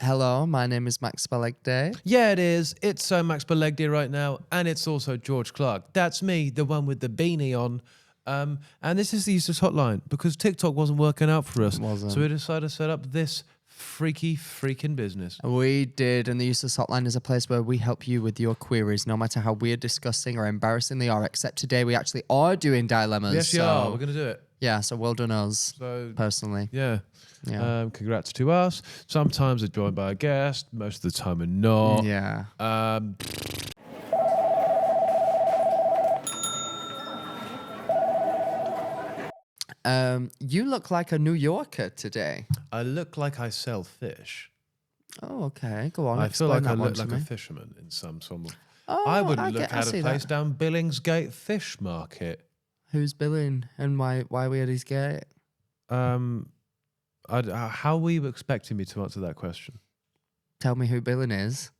Hello, my name is Max Balegde. Yeah, it is. It's Max Balegde right now, and it's also George Clarke. That's me, the one with the beanie on. And this is the Useless Hotline because TikTok wasn't working out for us. It wasn't. So we decided to set up this freaking business. We did, and the Useless Hotline is a place where we help you with your queries, no matter how weird, disgusting, or embarrassing they are. Except today, we actually are doing dilemmas. Yes, we are. We're going to do it. Yeah, so well done us, So, personally. yeah. Yeah. Congrats to us. Sometimes we're joined by a guest. Most of the time we're not. Yeah. You look like a New Yorker today. I look like I sell fish. Oh, okay. Go on. I feel like I explain that look one like to a me. fisherman in some sort of... Oh, I would I look get- I at a see place that. down Billingsgate Fish Market. Who's billing and why we at his gate? How were you expecting me to answer that question? Tell me who billing is.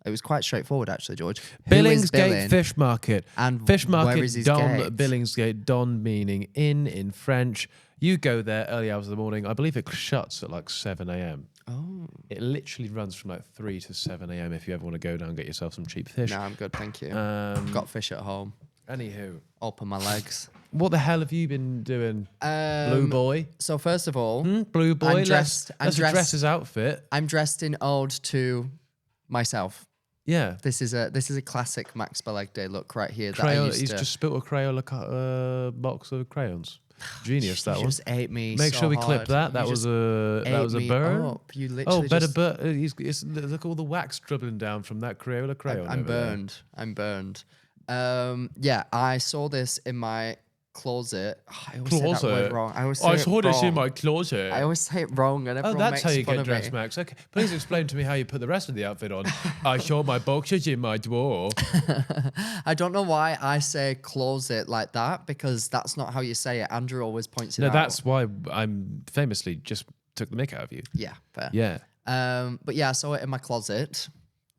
It was quite straightforward, actually, George. Who is Billingsgate billing Fish Market. and Fish where Market, is his Don, gate? Billingsgate, Don meaning in French. You go there early hours of the morning. I believe it shuts at like 7 a.m. Oh. It literally runs from like 3 to 7 a.m. if you ever want to go down and get yourself some cheap fish. No, I'm good, thank you. Um, Got fish at home. Anywho, Open my legs. what the hell have you been doing, Blue Boy? So first of all, Blue Boy, I'm dressed- let's address his outfit. I'm dressed in ode to myself. Yeah. This is a classic Max Balegde look right here. That I Crayon, used he's to. just spilt a Crayola box of crayons. Genius, that You one. just ate me. Make so sure we hard. clip that. You That was just a ate me burn. up. You literally Oh, better just, burn. Look all the wax dribbling down from that Crayola crayon. I'm over there. burned. I'm burned. Yeah, I saw this in my closet. I always say that word wrong. I always say it wrong. closet. I always say it wrong, and Oh, everyone that's makes how you fun get of dressed, me. Max. Okay, please explain to me how you put the rest of the outfit on. I saw my boxers in my drawer. I don't know why I say closet like that because that's not how you say it. Andrew always points it No, out. that's why I'm famously just took the mick out of you. Yeah, fair. Yeah. But yeah, I saw it in my closet.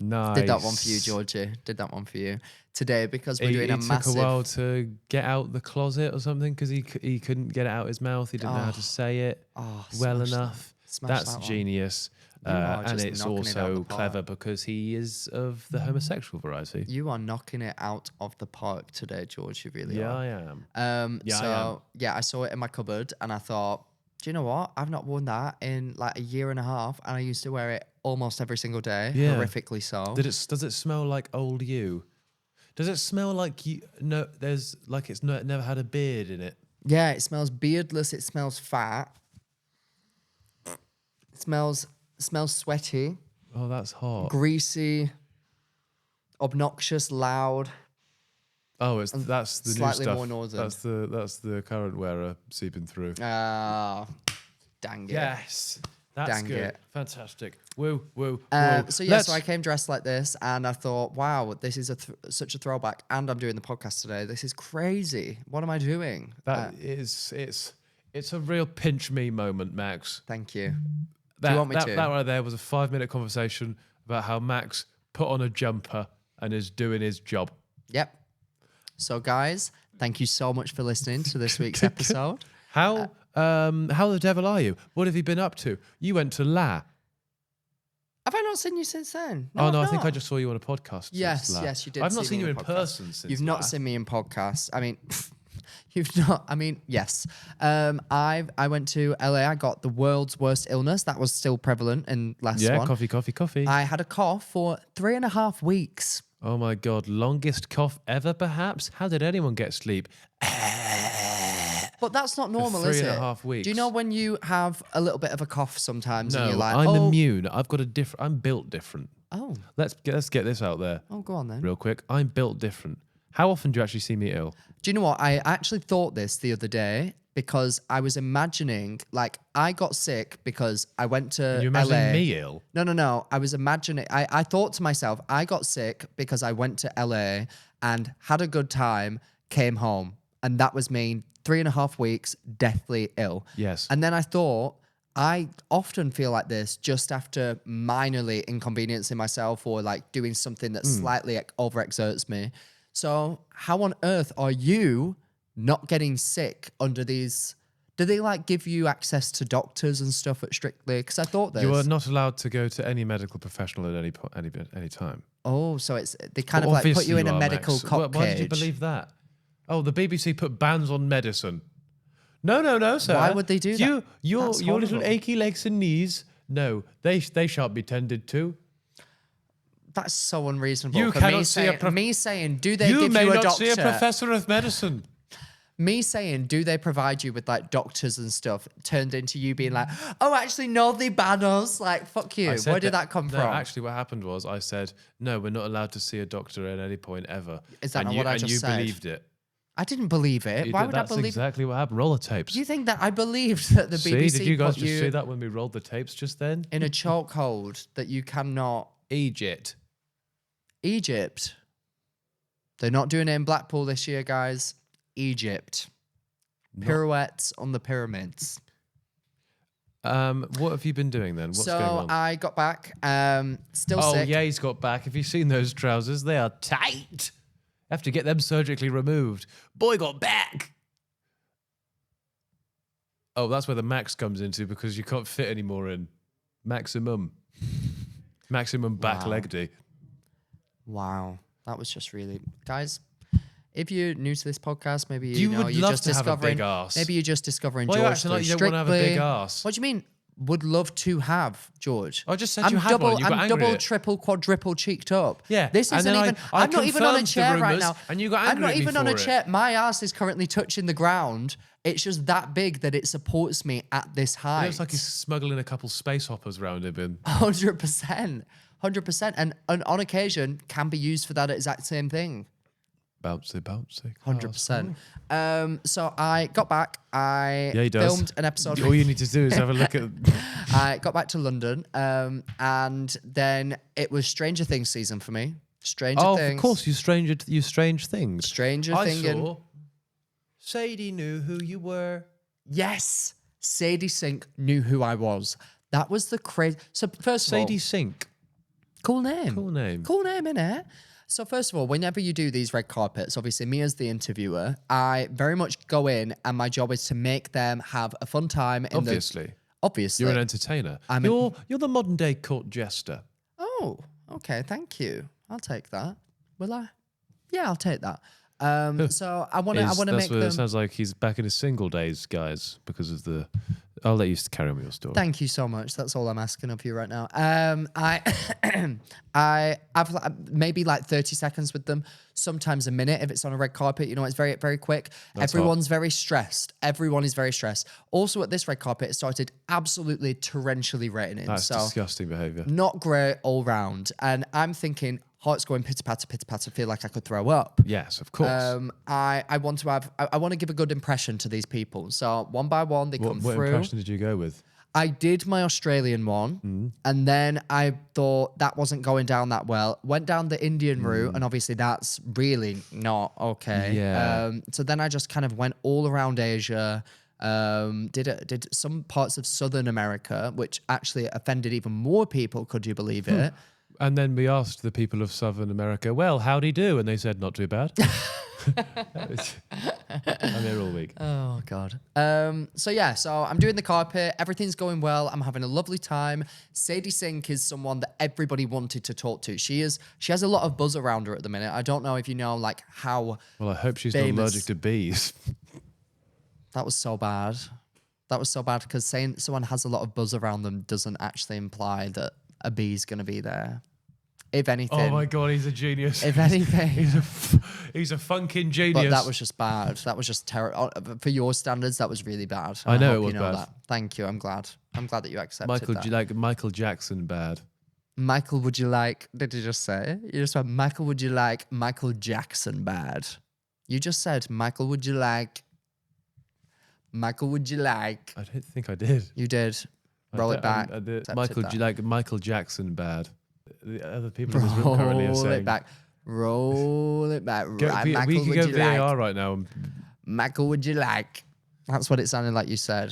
Nice. Did that one for you, Georgie. Did that one for you today because we're doing a He massive. took a while to get out the closet or something because he couldn't get it out his mouth. He didn't know how to say it well smash that. enough. Smash That's that one. genius. You are And just it's knocking it out also the park. clever because he is of the homosexual variety. You are knocking it out of the park today, George. You really Yeah, are. I am. Yeah, I am. yeah, I saw it in my cupboard and I thought, do you know what? I've not worn that in like a year and a half, and I used to wear it almost every single day. Yeah. Horrifically so. Does it smell like old you? Does it smell like you? No, there's like it's never had a beard in it. Yeah, it smells beardless. It smells fat. It smells sweaty, Oh, that's hot. greasy, obnoxious, loud. Oh, that's the slightly new stuff. more northern. That's the current wearer seeping through. Ah, dang it. Yes, that's Dang good. it. Fantastic. Woo, woo, So woo. yeah, so I came dressed like this, and I thought, wow, this is such a throwback. And I'm doing the podcast today. This is crazy. What am I doing? It's a real pinch me moment, Max. Thank you. That, you want me that, to? That right there was a 5-minute conversation about how Max put on a jumper and is doing his job. Yep. So guys, thank you so much for listening to this week's episode. How the devil are you? What have you been up to? You went to La. Have I not seen you since then? Oh no, I've I think I not. just saw you on a podcast. Yes, since La. yes, you did. I've not see seen me you in podcast. person since. You've La. not seen me in podcasts. I mean, you've not. I mean, yes. I went to LA. I got the world's worst illness that was still prevalent in last Yeah, one. coffee. I had a cough for 3.5 weeks. Oh my god, longest cough ever, perhaps? How did anyone get sleep? But that's not normal, is it? 3.5 weeks. Do you know when you have a little bit of a cough sometimes and No, you're like, I'm oh, immune. I've got a different. I'm built different. oh, Let's get this out there go on then. real quick. I'm built different. How often do you actually see me ill? Do you know what? I actually thought this the other day because I was imagining, like, I got sick because I went to You imagining LA. me ill? No. I was imagining, I thought to myself, I got sick because I went to LA and had a good time, came home. And that was me, 3.5 weeks, deathly ill. Yes. And then I thought, I often feel like this just after minorly inconveniencing myself or like doing something that slightly overexerts me. So how on earth are you not getting sick under these Do they like give you access to doctors and stuff at Strictly? Because I thought this. You are not allowed to go to any medical professional at any time. Oh, so they kind Well, of like put obviously you in a are, medical Max. cock Why did you cage. believe that? Oh, the BBC put bans on medicine. No, sir. Why would they do that? Your That's little horrible. achy legs and knees. No, they shan't be tended to. That's so unreasonable. You for cannot me see a saying, me saying, do they You give may you a not doctor? see a professor of medicine. Me saying, do they provide you with like doctors and stuff? Turned into you being like, oh, actually, no, they ban us. Like, fuck you. Where did that come No, from? actually, what happened was I said, no, we're not allowed to see a doctor at any point ever. Is that and not you, what I and just you said? believed it. I didn't believe it. You Why did- would I That's believe? exactly what happened. Roll the tapes. Do you think that I believed that the BBC See, did you guys put just you see that when we rolled the tapes just then? in a chokehold that you cannot? Egypt. Egypt. They're not doing it in Blackpool this year, guys. Egypt. Pirouettes on the pyramids. What have you been doing then? What's going So on? I got back, still Oh, sick. yeah, he's got back. Have you seen those trousers? They are tight. Have to get them surgically removed. Boy got back. Oh, that's where the max comes into because you can't fit anymore in. Maximum Balegde. Wow. That was just really... Guys, if you're new to this podcast, maybe You would you're love just to have a discovering... big arse. Maybe you're just discovering Why are you George acting like through you don't wanna have a Strictly. big arse? What do you mean? Would love to have, George. I just said you had one, you got I'm angry double, at it. triple, quadruple cheeked up. Yeah, This and isn't then even... I I'm not even on a confirmed the chair right rumours, now. and you got I'm angry not at me even on a for it. chair. My ass is currently touching the ground. It's just that big that it supports me at this It height. looks like he's smuggling a couple space hoppers around him. 100%. 100%. And on occasion can be used for that exact same thing. Bouncy. 100%. So I got back. I Yeah, he does. filmed an episode. All you need to do is have a look at... I got back to London, and then it was Stranger Things season for me. Stranger Things. Of course, you strange things. Stranger I Thing. saw Sadie knew who you were. Yes, Sadie Sink knew who I was. That was the crazy. So first of all, Sadie Sink. cool name. Cool name. Cool name, innit? So first of all, whenever you do these red carpets, obviously me as the interviewer, I very much go in and my job is to make them have a fun time. Obviously. Obviously. You're an entertainer. You're the modern day court jester. Oh, okay. Thank you. I'll take that. Will I? Yeah, I'll take that. So I want to make them. It sounds like he's back in his single days, guys, because of the... I'll let you carry on with your story. Thank you so much. That's all I'm asking of you right now. I've maybe like 30 seconds with them, sometimes a minute if it's on a red carpet. You know, it's very, very quick. Everyone's very stressed. Everyone is very stressed. Also at this red carpet, it started absolutely torrentially raining. That's so disgusting behaviour. not great all round. And I'm thinking, heart's going pitter patter, feel like I could throw up. Yes, of course. I want to give a good impression to these people. So one by one, they come What through. impression did you go with? I did my Australian one, and then I thought that wasn't going down that well. Went down the Indian route, and obviously that's really not okay. Yeah. So then I just kind of went all around Asia. Did some parts of Southern America, which actually offended even more people. Could you believe it? And then we asked the people of Southern America, well, howdy do? And they said, not too bad. I'm here all week. Oh God. So I'm doing the carpet. Everything's going well. I'm having a lovely time. Sadie Sink is someone that everybody wanted to talk to. She has a lot of buzz around her at the minute. I don't know if you know like how. Well, I hope she's not famous- allergic to bees. That was so bad. That was so bad because saying someone has a lot of buzz around them doesn't actually imply that a bee's going to be there. If anything. Oh my God, he's a genius. If anything. He's a funking genius. But that was just bad. That was just terrible. For your standards, that was really bad. I know hope it was you know bad. that. Thank you. I'm glad. I'm glad that you accepted Michael, that. do you like Michael Jackson bad? Michael, would you like... Did you just say? You just said, Michael, would you like Michael Jackson bad? You just said, Michael, would you like... Michael, would you like... I don't think I did. You did. Roll it back. Accepted Michael, that. do you like Michael Jackson bad? The other people in this room currently are Roll saying... it back. Roll it back. Right, we Michael, can would go you VAR like... right now. Michael, would you like... That's what it sounded like you said.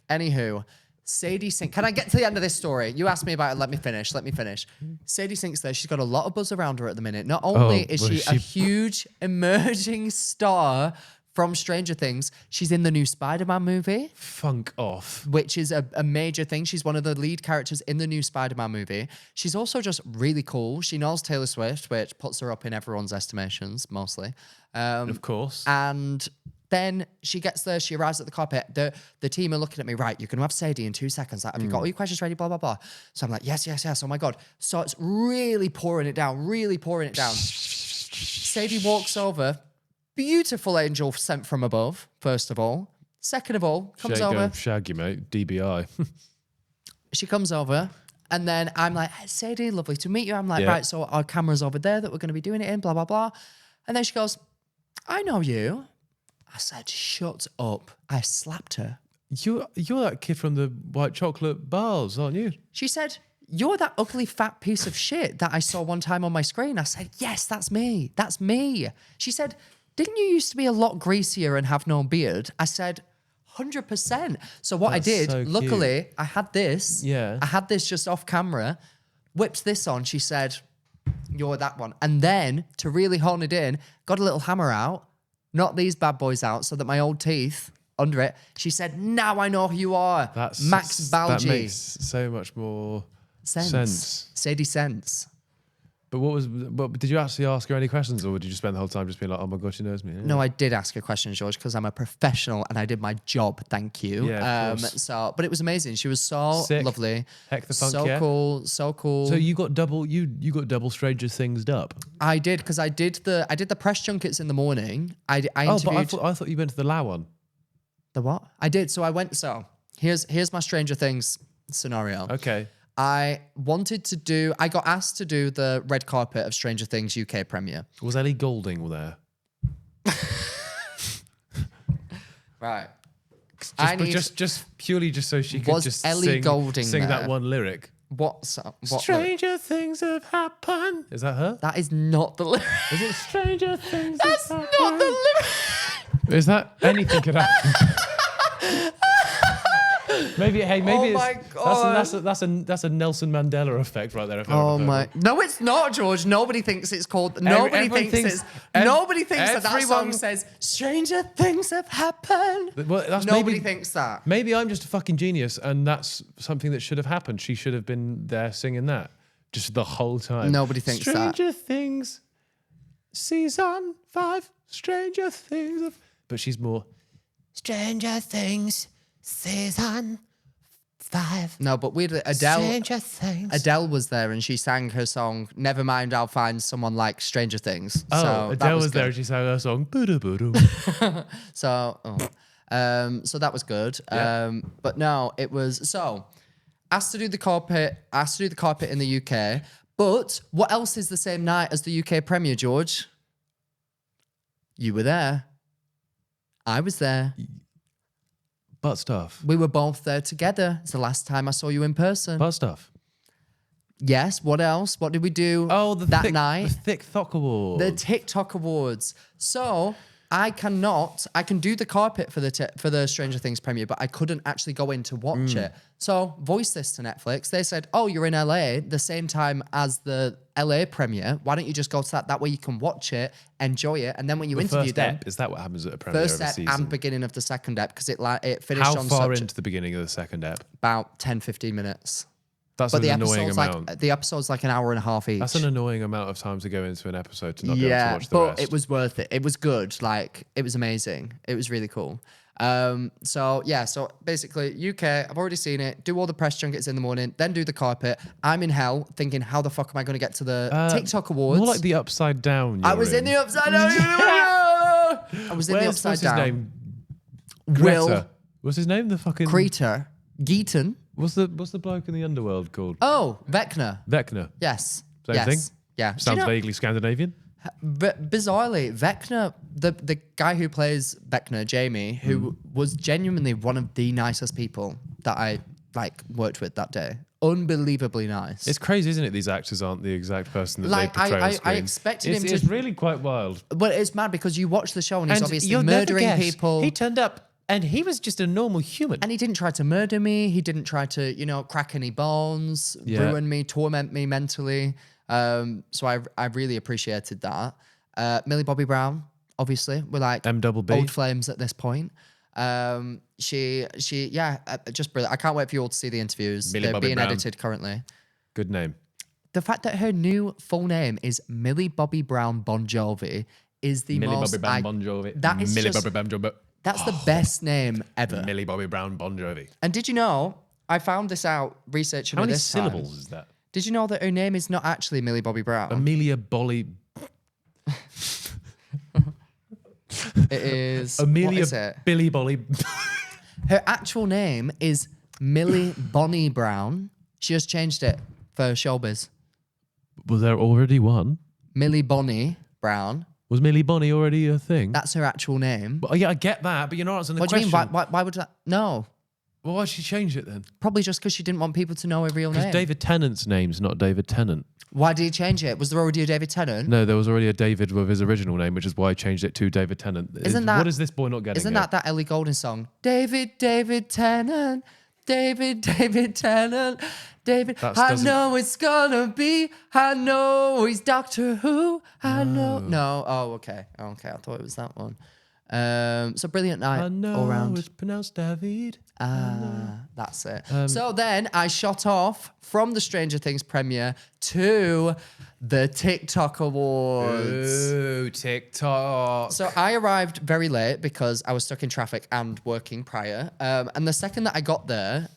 Anywho, Sadie Sink. Can I get to the end of this story? You asked me about it. Let me finish. Sadie Sink's there. She's got a lot of buzz around her at the minute. Not only is was she a she- huge emerging star from Stranger Things. She's in the new Spider-Man movie, Funk off. which is a major thing. She's one of the lead characters in the new Spider-Man movie. She's also just really cool. She knows Taylor Swift, which puts her up in everyone's estimations, mostly. Of course. And then she gets there, she arrives at the carpet. The team are looking at me, right, you're going to have Sadie in 2 seconds. Like, have you got all your questions ready? Blah, blah, blah. So I'm like, yes. Oh my God. So it's really pouring it down. Sadie walks over. Beautiful angel sent from above, first of all. Second of all, comes over. Shaggy, mate. DBI. She comes over. And then I'm like, hey, Sadie, lovely to meet you. I'm like, right, so our camera's over there that we're going to be doing it in, blah, blah, blah. And then she goes, I know you. I said, shut up. I slapped her. You're that kid from the white chocolate bars, aren't you? She said, you're that ugly fat piece of shit that I saw one time on my screen. I said, yes, that's me. That's me. She said, didn't you used to be a lot greasier and have no beard? I said, 100%. So what That's I did, so cute. luckily, I had this. Yeah. I had this just off camera, whipped this on. She said, you're that one. And then to really hone it in, got a little hammer out, knocked these bad boys out so that my old teeth under it. She said, now I know who you are. That's Max Balgi. That makes so much more sense. Sadie Sense. But what did you actually ask her any questions, or did you just spend the whole time just being like, oh my God, she knows me? Yeah. No, I did ask a question, George, because I'm a professional and I did my job. Thank you. Yeah, of course. But it was amazing. She was so Sick. lovely. Heck the funk, so yeah. cool. So cool. So you got double Stranger Things up. I did, because I did the press junkets in the morning. I interviewed I thought you went to the La one. the what? I did. So I went. So here's my Stranger Things scenario. Okay. I got asked to do the red carpet of Stranger Things UK premiere. Was Ellie Goulding there? Right. Just purely so she could Was just Ellie Goulding sing that there? one lyric. What Stranger things have happened. Is that her? That is not the lyric. Is it Stranger Things? That's have not happened? the lyric. Is that anything could happen? maybe Oh my God. that's a Nelson Mandela effect right there. if I Oh ever heard my! one. No, it's not, George. Nobody thinks it's called. everyone thinks- Nobody thinks that song everyone- says "Stranger things have happened." Well, that's Nobody maybe, thinks that. Maybe I'm just a fucking genius, and that's something that should have happened. She should have been there singing that just the whole time. Nobody thinks that. Stranger Things, season 5. Stranger Things, but she's more. Stranger Things, season 5. No, but weird. Adele. Stranger Things. Adele was there and she sang her song. Never mind, I'll find someone like Stranger Things. Oh, so that Adele was there good. and she sang her song. So that was good. Yeah. But no, it was so asked to do the carpet in the UK. But what else is the same night as the UK premiere, George? You were there. I was there. Butt stuff. We were both there together. It's the last time I saw you in person. Butt stuff. Yes. What else? What did we do that night? The Thick Thock Award. The TikTok Awards. So I can do the carpet for the Stranger Things premiere, but I couldn't actually go in to watch it. So voice this to Netflix. They said, oh, you're in LA the same time as the LA premiere. Why don't you just go to that? That way you can watch it, enjoy it. And then when you interview first them, ep, is that what happens at a premiere first of a ep season? and beginning of the second ep, because it finished How on far into the beginning of the second ep? about 10, 15 minutes. That's But an annoying amount. the episode's like an hour and a half each. That's an annoying amount of time to go into an episode to not be able to watch the but rest. it was worth it. It was good. Like, it was amazing. It was really cool. So basically UK, I've already seen it. Do all the press junkets in the morning, then do the carpet. I'm in hell thinking, how the fuck am I going to get to the TikTok Awards? More like the upside down. I was in the upside down. I was in the upside what's down. his name? Will Greta. What's his name? The fucking Creator. Geaton. What's the bloke in the underworld called? Oh, Vecna. Vecna. Yes. Same yes. thing? Yeah. Do you Sounds know- vaguely Scandinavian. But bizarrely, Vecna, the guy who plays Vecna, Jamie, who was genuinely one of the nicest people that I worked with that day. Unbelievably nice. It's crazy, isn't it? These actors aren't the exact person that they portray on screen. I expected him to. It's really quite wild. But it's mad because you watch the show and he's obviously murdering people. He turned up and he was just a normal human. And he didn't try to murder me. He didn't try to, crack any bones, ruin me, torment me mentally. So I really appreciated that. Millie Bobby Brown, obviously. We're like M-double-B. old flames at this point. Just brilliant. I can't wait for you all to see the interviews. Millie They're Bobby being Brown. edited currently. Good name. The fact that her new full name is Millie Bobby Brown Bon Jovi is the Millie most... Bobby Brown Bon Jovi. That is Millie just... Bobby Brown Bon Jovi. That's the best name ever. Millie Bobby Brown Bon Jovi. And did you know, I found this out researching How her many this syllables time. is that? Did you know that her name is not actually Millie Bobby Brown? Amelia Bolly. It is... Amelia what is it? Billy Bolly. Her actual name is Millie Bonnie Brown. She just changed it for showbiz. Was there already one? Millie Bonnie Brown. Was Millie Bonnie already a thing? That's her actual name. Well, yeah, I get that, but you're not answering the What do you question. mean? Why would that? No. Well, why'd she change it then? Probably just because she didn't want people to know her real Because name. David Tennant's name's not David Tennant. Why did he change it? Was there already a David Tennant? No, there was already a David with his original name, which is why I changed it to David Tennant. What is this boy not getting? Isn't that Ellie Goulding song? David Tennant. David Tennant. David. I know it's gonna be. I know he's Doctor Who. I know. No. Oh, okay. Okay. I thought it was that one. So brilliant night I know all round. it's pronounced David. That's it. So then I shot off from the Stranger Things premiere to the TikTok Awards. Ooh, TikTok. So I arrived very late because I was stuck in traffic and working prior. And the second that I got there,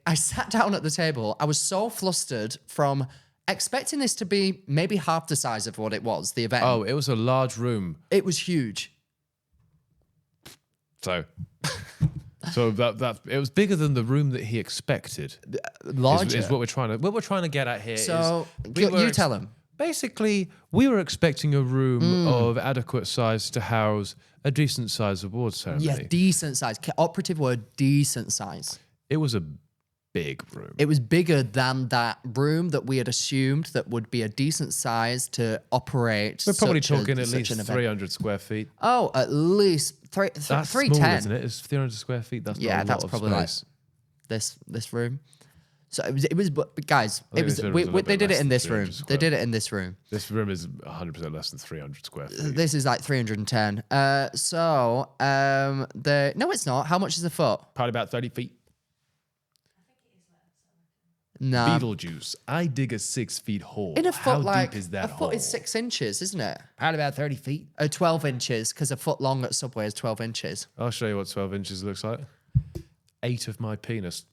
I sat down at the table. I was so flustered from expecting this to be maybe half the size of what it was, the event. Oh, it was a large room. It was huge. So that it was bigger than the room that he expected. Larger. Is what we're trying to get at here. So you tell him. Basically, we were expecting a room of adequate size to house a decent size awards ceremony. Yeah, decent size. Operative word, decent size. It was a big room. It was bigger than that room that we had assumed that would be a decent size to operate. We're probably talking at such least an event. 300 square feet. Oh, at least That's 310. small, isn't it? It's 300 square feet. That's not a lot that's of probably space. like this room. So it was, but guys, I think it was. they said it was a little They bit did less it in than this 300 room. square. They did it in this room. This room is 100% less than 300 square feet. This is like 310. No, it's not. How much is a foot? Probably about 30 feet. Nah. Beetlejuice. I dig a 6 feet hole. In a foot, How like deep is that a hole? foot is 6 inches, isn't it? Probably about 30 feet. 12 inches, because a foot long at Subway is 12 inches. I'll show you what 12 inches looks like. 8 of my penis.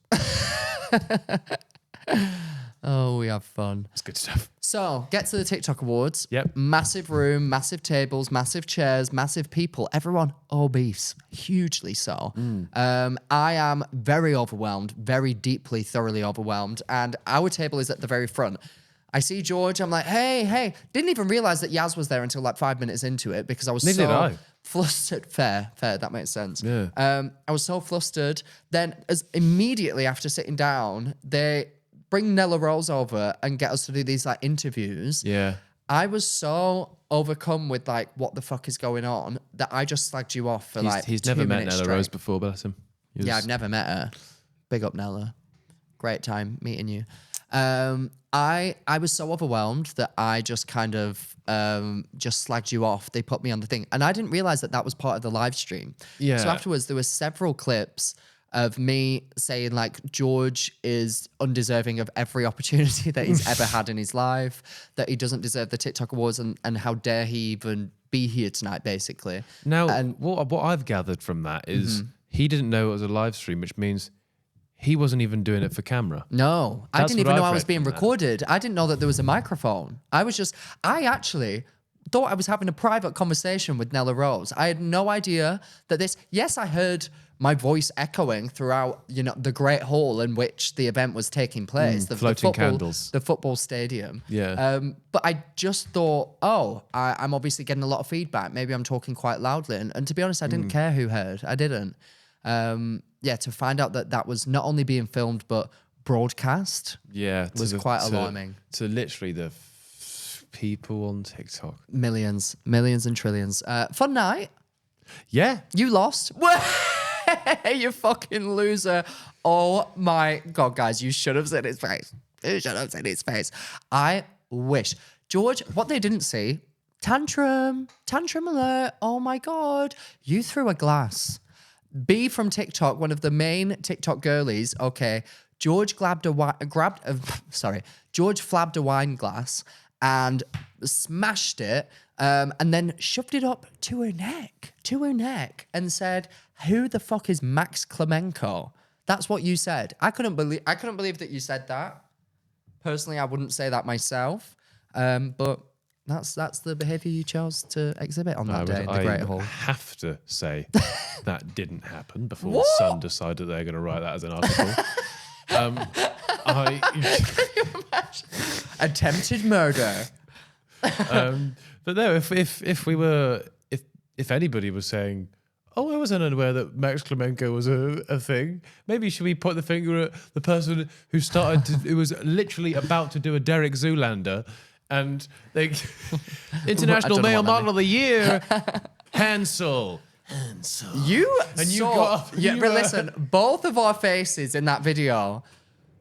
Oh, we have fun. That's good stuff. So, get to the TikTok Awards. Yep. Massive room, massive tables, massive chairs, massive people. Everyone obese, hugely so. I am very overwhelmed, very deeply, thoroughly overwhelmed. And our table is at the very front. I see George. I'm like, hey. Didn't even realize that Yaz was there until like 5 minutes into it because I was Neither did so I. flustered. Fair. That makes sense. Yeah. I was so flustered. Then, as immediately after sitting down, they bring Nella Rose over and get us to do these like interviews. Yeah. I was so overcome with like what the fuck is going on that I just slagged you off for He's 2 never met minutes Nella straight. Rose before, bless him. Yeah, I've never met her. Big up Nella. Great time meeting you. I was so overwhelmed that I just kind of just slagged you off. They put me on the thing. And I didn't realize that was part of the live stream. Yeah. So afterwards, there were several clips of me saying like George is undeserving of every opportunity that he's ever had in his life, that he doesn't deserve the TikTok Awards and how dare he even be here tonight, basically. Now, And what I've gathered from that is he didn't know it was a live stream, which means he wasn't even doing it for camera. no, I That's didn't what even know I've I was read being from that. recorded. I didn't know that there was a microphone. I actually thought I was having a private conversation with Nella Rose. I had no idea that yes, I heard my voice echoing throughout, the great hall in which the event was taking place. The floating football, candles. The football stadium. Yeah. But I just thought, I'm obviously getting a lot of feedback. Maybe I'm talking quite loudly. And to be honest, I didn't care who heard. I didn't. To find out that was not only being filmed, but broadcast Yeah. was quite alarming. To literally the people on TikTok. Millions and trillions. Fun night. Yeah. You lost. You fucking loser. Oh my God, guys, you should have seen his face. You should have seen his face. I wish. George, what they didn't see, Tantrum alert. Oh my God. You threw a glass. B from TikTok, one of the main TikTok girlies. Okay. George George flabbed a wine glass and smashed it, and then shoved it up to her neck, and said, "Who the fuck is Max Klemenko?" That's what you said. I couldn't believe that you said that. Personally, I wouldn't say that myself, but that's the behaviour you chose to exhibit on that day in the Great Hall. I have to say that didn't happen before What? the Sun decided they're going to write that as an article. Can you imagine? Attempted murder. But no, if anybody was saying, "Oh, I wasn't unaware that Max Klemenko was a thing," maybe should we point the finger at the person who who was literally about to do a Derek Zoolander, and they International Male Model of the Year, Hansel. But listen, both of our faces in that video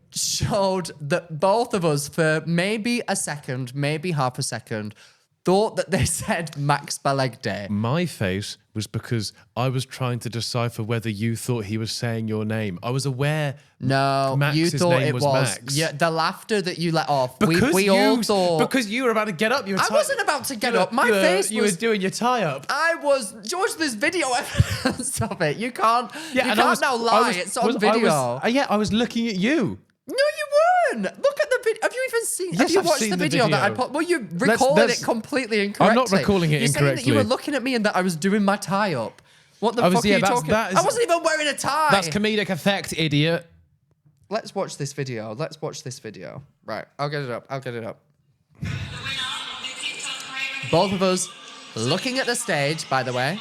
showed that both of us, for maybe a second, maybe half a second, thought that they said Max Balegde. My face was because I was trying to decipher whether you thought he was saying your name. I was aware No, Max's you thought name it was. Max. Yeah, the laughter that you let off. Because we all thought. Because you were about to get up. I wasn't about to get up. My face You was. were doing your tie-up. I was. George, there's video evidence. Stop it. You can't. Yeah, you and can't now lie. It's on video. I was looking at you. No, you weren't. Look at the video. Have you even seen? Yes, have you I've watched seen the the video that I video. put? Well, you recalling it completely incorrectly. I'm not recalling it You're saying that you incorrectly. were looking at me and that I was doing my tie up. What the I was- fuck are yeah, you that's- talking? that is- I wasn't even wearing a tie. That's comedic effect, idiot. Let's watch this video. Right, I'll get it up. Both of us looking at the stage, by the way.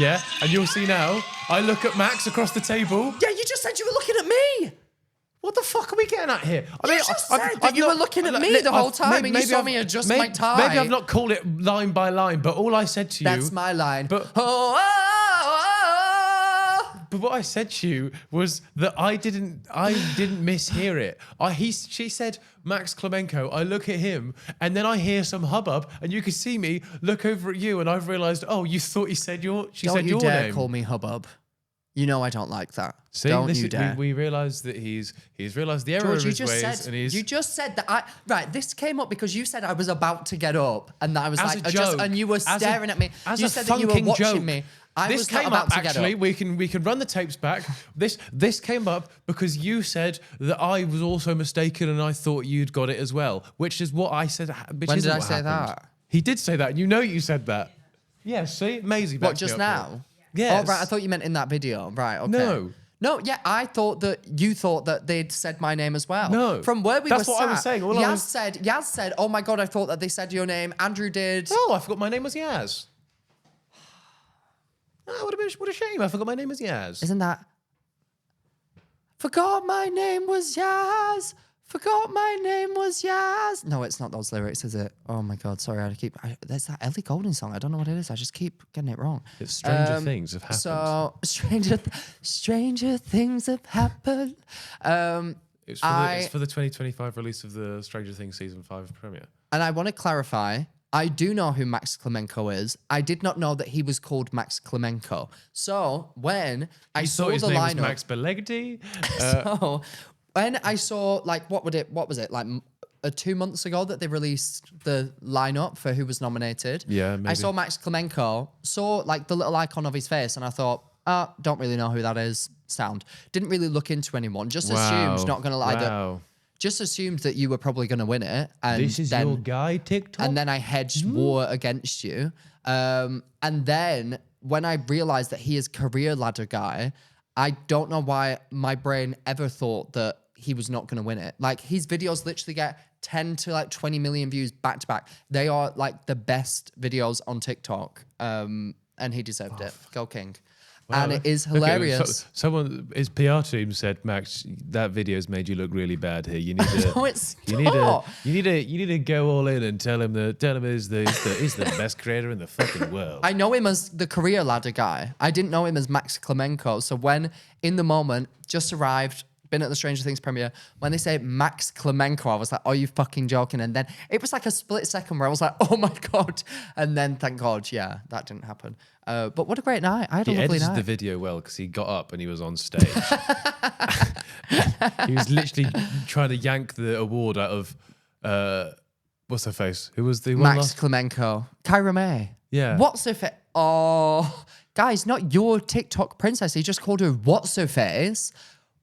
Yeah, and you'll see now. I look at Max across the table. Yeah, you just said you were looking at me. What the fuck are we getting at here? You just said that you were looking at me the whole time and you saw me adjust my tie. Maybe I've not called it line by line, but all I said to you... That's my line. But- But what I said to you was that I didn't mishear it. She said Max Klemenko. I look at him, and then I hear some hubbub, and you can see me look over at you, and I've realised, oh, you thought she said your Don't you dare name. call me hubbub. You know I don't like that. See, Don't you dare. we realised that he's realised the error George, of his ways, and he's you just said that this came up because you said I was about to get up, and that I was As like, a joke. and you were staring at me. As You a said that you were funking watching joke. me. I This was not came about up to get actually. up. We can run the tapes back. This came up because you said that I was also mistaken, and I thought you'd got it as well, which is what I said. Which When isn't did I what say happened. that? He did say that. And you know you said that. Yeah. See, Maisie. What, backs me just up now? here. Yes. Oh, right. I thought you meant in that video. Right. Okay. No. No, yeah, I thought that you thought that they'd said my name as well. No. From where we That's were what I was sat, saying. Yaz said, oh my God, I thought that they said your name. Andrew did. Oh, I forgot my name was Yaz. Oh, what a shame. I forgot my name was Yaz. Isn't that? Forgot my name was Yaz. Forgot my name was Yaz. No, it's not those lyrics, is it? Oh my God, sorry. There's that Ellie Goulding song. I don't know what it is. I just keep getting it wrong. It's Stranger Things have happened. So stranger things have happened. It's for the 2025 release of the Stranger Things season 5 premiere. And I want to clarify, I do know who Max Klemenko is. I did not know that he was called Max Klemenko. So when I saw thought his the name was lineup, Max Balegde. so when I saw what was it like 2 months ago that they released the lineup for who was nominated. Yeah, I maybe. saw Max Klemenko, saw like the little icon of his face, and I thought, don't really know who that is. Sound. Didn't really look into anyone. Just assumed, not gonna lie, that just assumed that you were probably going to win it. And This is then, your guy, TikTok? and then I hedged war against you. And then when I realized that he is career ladder guy, I don't know why my brain ever thought that he was not going to win it. Like his videos literally get 10 to like 20 million views back to back. They are like the best videos on TikTok. And he deserved it. Go King. And it is hilarious. Someone, his PR team said, Max, that video's made you look really bad here. You need to, No, it's you not. need to go all in and tell him he's the best creator in the fucking world. I know him as the career ladder guy. I didn't know him as Max Klemenko. So when in the moment, just arrived, been at the Stranger Things premiere. When they say Max Klemenko, I was like, are you fucking joking? And then it was like a split second where I was like, oh my God. And then thank God, yeah, that didn't happen. But what a great night. I had a lovely edited night. the video well because he got up and he was on stage. He was literally trying to yank the award out of, what's her face? Who was the one Max last? Klemenko. Kyra May. Yeah. What's her face? Oh, guys, not your TikTok princess. He just called her What's her face.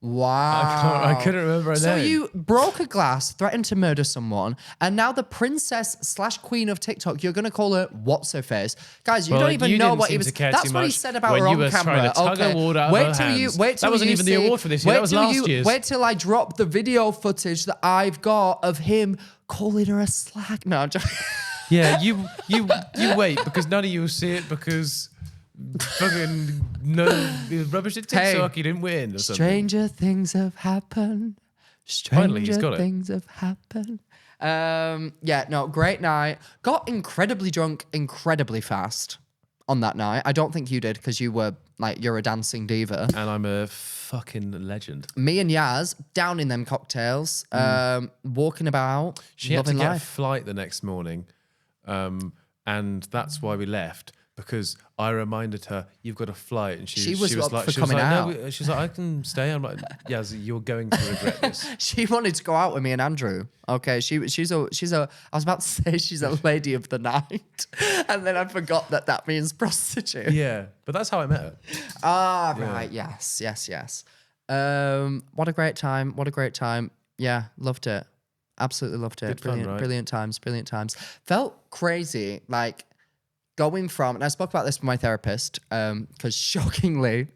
Wow. I couldn't remember her So name. you broke a glass, threatened to murder someone, and now the princess / queen of TikTok, you're going to call her What's her face? Guys, you don't even know what he was. That's what he said about her on camera. Okay. Wait till that wasn't even the award for this year. That was last year's. Wait till I drop the video footage that I've got of him calling her a slag. No, I'm joking. Yeah, you wait because none of you will see it because fucking no rubbish at TikTok. He didn't win. Or something. Stranger things have happened. Finally, he's got Stranger it. things have happened. Yeah, no, great night. Got incredibly drunk, incredibly fast on that night. I don't think you did because you were like, you're a dancing diva. And I'm a fucking legend. Me and Yaz down in them cocktails, walking about, She had to loving get a life. flight the next morning, and that's why we left. Because I reminded her, you've got a flight, and she was up like, for coming out. No, she's like, I can stay. I'm like, yeah, you're going to regret this. She wanted to go out with me and Andrew. Okay, she's a. I was about to say she's a lady of the night, and then I forgot that means prostitute. Yeah, but that's how I met her. Ah, right. Yes. What a great time. What a great time. Yeah, loved it. Absolutely loved it. Good fun, right? Brilliant times. Felt crazy, like going from, and I spoke about this with my therapist, because shockingly,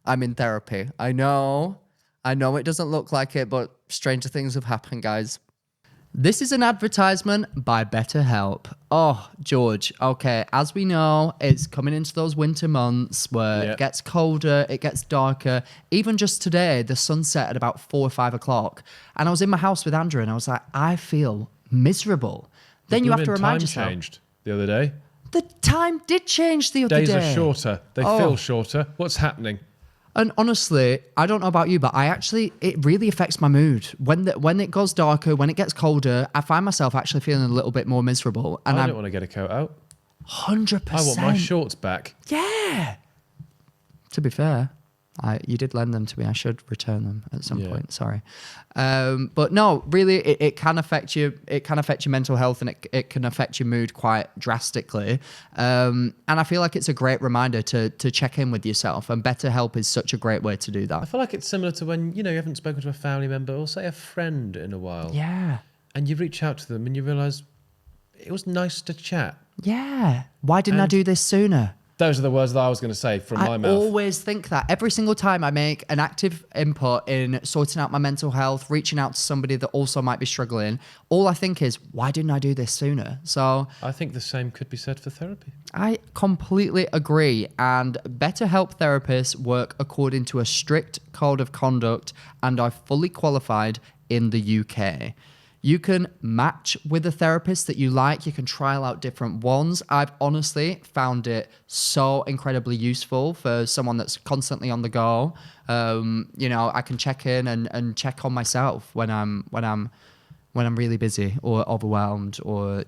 I'm in therapy. I know it doesn't look like it, but stranger things have happened, guys. This is an advertisement by BetterHelp. Oh, George. Okay, as we know, it's coming into those winter months where it gets colder, it gets darker. Even just today, the sun set at about 4 or 5 o'clock. And I was in my house with Andrew and I was like, I feel miserable. Then you have to remind yourself. Time changed the other day. The time did change the other day. Days are shorter. They feel shorter. What's happening? And honestly, I don't know about you, but it really affects my mood. When it goes darker, when it gets colder, I find myself actually feeling a little bit more miserable. And I don't want to get a coat out. 100%. I want my shorts back. Yeah. To be fair, you did lend them to me. I should return them at some point. Sorry. But no, really, it can affect you. It can affect your mental health and it can affect your mood quite drastically. And I feel like it's a great reminder to check in with yourself. And BetterHelp is such a great way to do I that. feel like it's similar to when, you haven't spoken to a family member or say a friend in a while. Yeah. And you reach out to them and you realise it was nice to chat. Yeah. Why didn't I do this sooner? Those are the words that I was going to say from my mouth. I always think that every single time I make an active input in sorting out my mental health, reaching out to somebody that also might be struggling, all I think is, why didn't I do this sooner? So I think the same could be said for therapy. I completely agree. And BetterHelp therapists work according to a strict code of conduct and are fully qualified in the UK. You can match with a therapist that you like. You can trial out different ones. I've honestly found it so incredibly useful for someone that's constantly on the go. I can check in and check on myself when I'm really busy or overwhelmed or,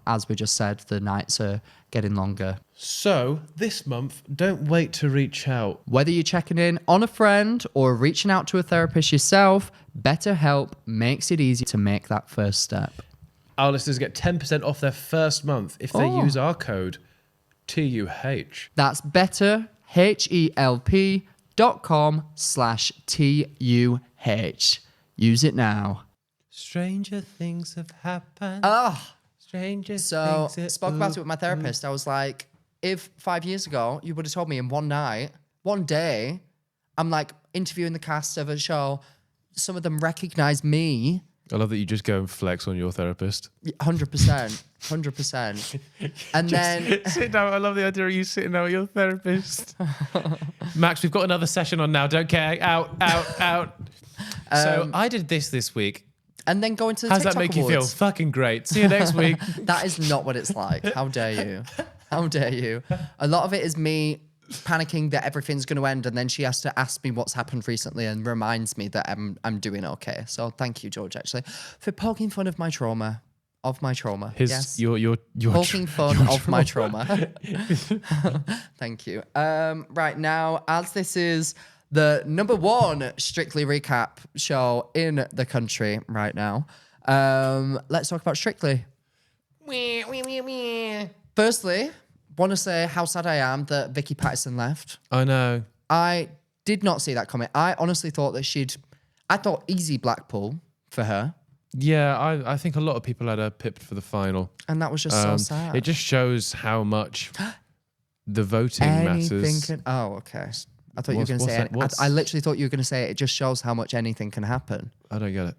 as we just said, the nights are getting longer. So this month, don't wait to reach out. Whether you're checking in on a friend or reaching out to a therapist yourself, BetterHelp makes it easy to make that first step. Our listeners get 10% off their first month if they use our code TUH. That's betterhelp.com/TUH. Use it now. Stranger things have happened. Oh, Stranger so things. spoke about it with my therapist. I was like, if 5 years ago you would have told me in one day, I'm like interviewing the cast of a show, some of them recognize me. I love that you just go and flex on your therapist. 100%. And then sit down. I love the idea of you sitting down with your therapist. Max, we've got another session on now. Don't care. Out. So I did this week. And then go into the How's TikTok that make you feel? Awards. Fucking great. See you next week. That is not what it's like. How dare you? How dare you? A lot of it is me panicking that everything's going to end, and then she has to ask me what's happened recently and reminds me that I'm doing okay. So thank you, George, actually, for poking fun of my trauma. Yes. Your Poking fun of my trauma. Thank you. Right now, as this is the number one Strictly recap show in the country right now, let's talk about Strictly. Firstly, want to say how sad I am that Vicky Pattison left. I know. I did not see that coming. I honestly thought that I thought easy Blackpool for her. Yeah, I think a lot of people had her pipped for the final. And that was just so sad. It just shows how much the voting matters. Oh, okay. I thought you were going to say... I literally thought you were going to say it just shows how much anything can happen. I don't get it.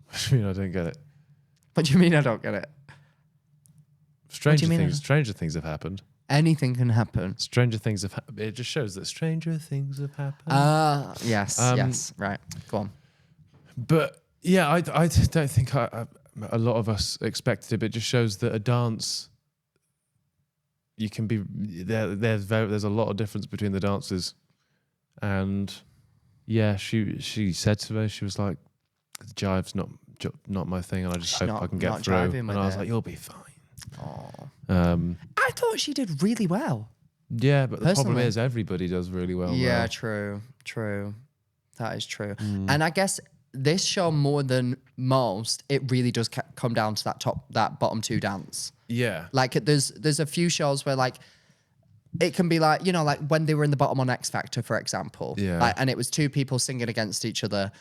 What do you mean I don't get it? What do you mean I don't get it? Stranger things have happened. Anything can happen. Stranger things have happened. It just shows that stranger things have happened. Yes, yes. Right. Go on. But yeah, I don't think a lot of us expected it, but it just shows that a dance, you can be, there's a lot of difference between the dances. And yeah, she said to me, she was like, the jive's not my thing, and I just hope I can get through. And I was like, you'll be fine. I thought she did really well. Yeah, but the problem is everybody does really well. Yeah, true. That is true. And I guess this show more than most, it really does come down to that bottom two dance. Yeah. Like there's a few shows where like it can be like, you know, like when they were in the bottom on X Factor, for example. Yeah. Like, and it was two people singing against each other.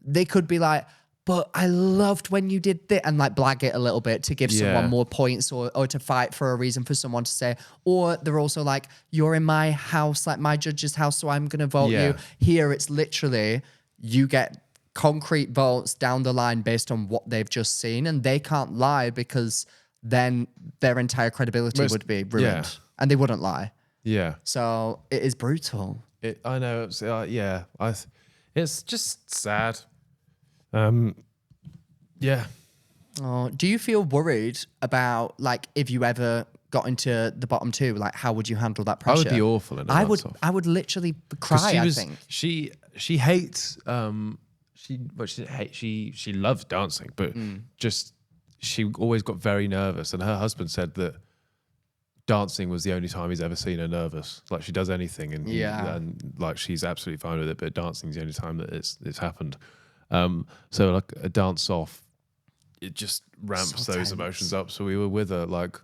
They could be like, but I loved when you did that, and like blag it a little bit to give someone more points or to fight for a reason for someone to say. Or they're also like, you're in my house, like my judge's house, so I'm going to vote you. Here it's literally, you get concrete votes down the line based on what they've just seen, and they can't lie because then their entire credibility would be ruined, and they wouldn't lie. Yeah. So it is brutal. I know. It's, it's just sad. Yeah. Oh, do you feel worried about like if you ever got into the bottom two, like how would you handle that pressure? I would be awful in it. I would literally cry. I think she hates she loves dancing, but just she always got very nervous, and her husband said that dancing was the only time he's ever seen her nervous. Like she does anything, and and like she's absolutely fine with it, but dancing's the only time that it's happened. So like a dance off, it just ramps those emotions up. So we were with her like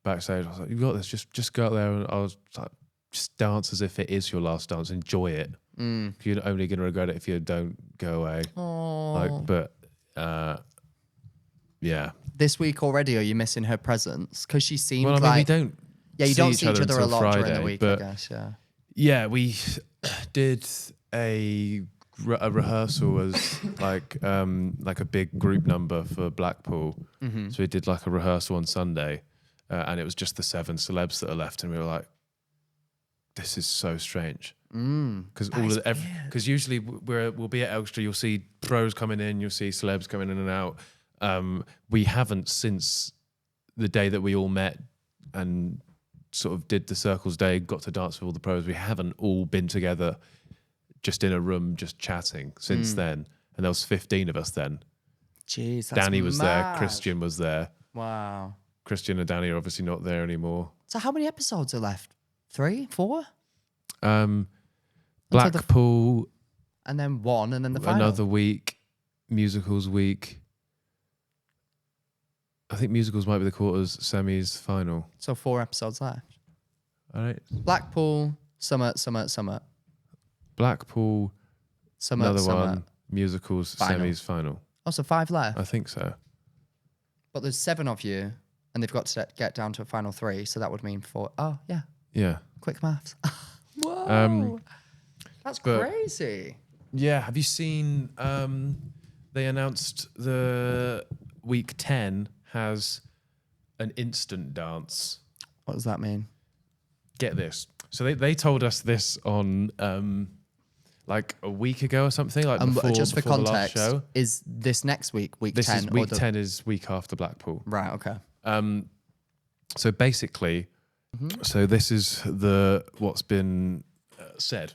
backstage. I was like, "You got this. Just go out there." And I was like, "Just dance as if it is your last dance. Enjoy it. You're only going to regret it if you don't go away." Aww. Like, but yeah. This week already, are you missing her presence? Because she seemed we don't. Yeah, you don't see each other a lot Friday, during the week. But I guess. Yeah, we did a rehearsal as like a big group number for Blackpool. So we did like a rehearsal on Sunday, and it was just the 7 celebs that are left, and we were like, this is so strange. Because usually we'll be at Elstree, you'll see pros coming in, you'll see celebs coming in and out. We haven't, since the day that we all met and sort of did the Circles Day, got to dance with all the pros, we haven't all been together just in a room, just chatting since then. And there was 15 of us then. Jeez, that's Danny was mad. there, Christian was there. Wow. Christian and Danny are obviously not there anymore. So how many episodes are left? 3, 4? Blackpool. And then 1, and then the final. Another week. Musicals week. I think musicals might be the quarters, semis, final. So 4 episodes left. All right. Blackpool, Summer. Blackpool, Summer, another one, musicals, final. semis, final. Oh, so 5 left. I think so. But there's 7 of you, and they've got to get down to a final 3, so that would mean 4. Oh, yeah. Yeah. Quick maths. Whoa. That's but, crazy. Yeah. Have you seen, they announced the week 10 has an instant dance. What does that mean? Get this. So they told us this on like a week ago or something. Like just for before context, the last show. Is this next week, week 10? Week 10 is week after Blackpool. Right, okay. So basically, So this is what's been said.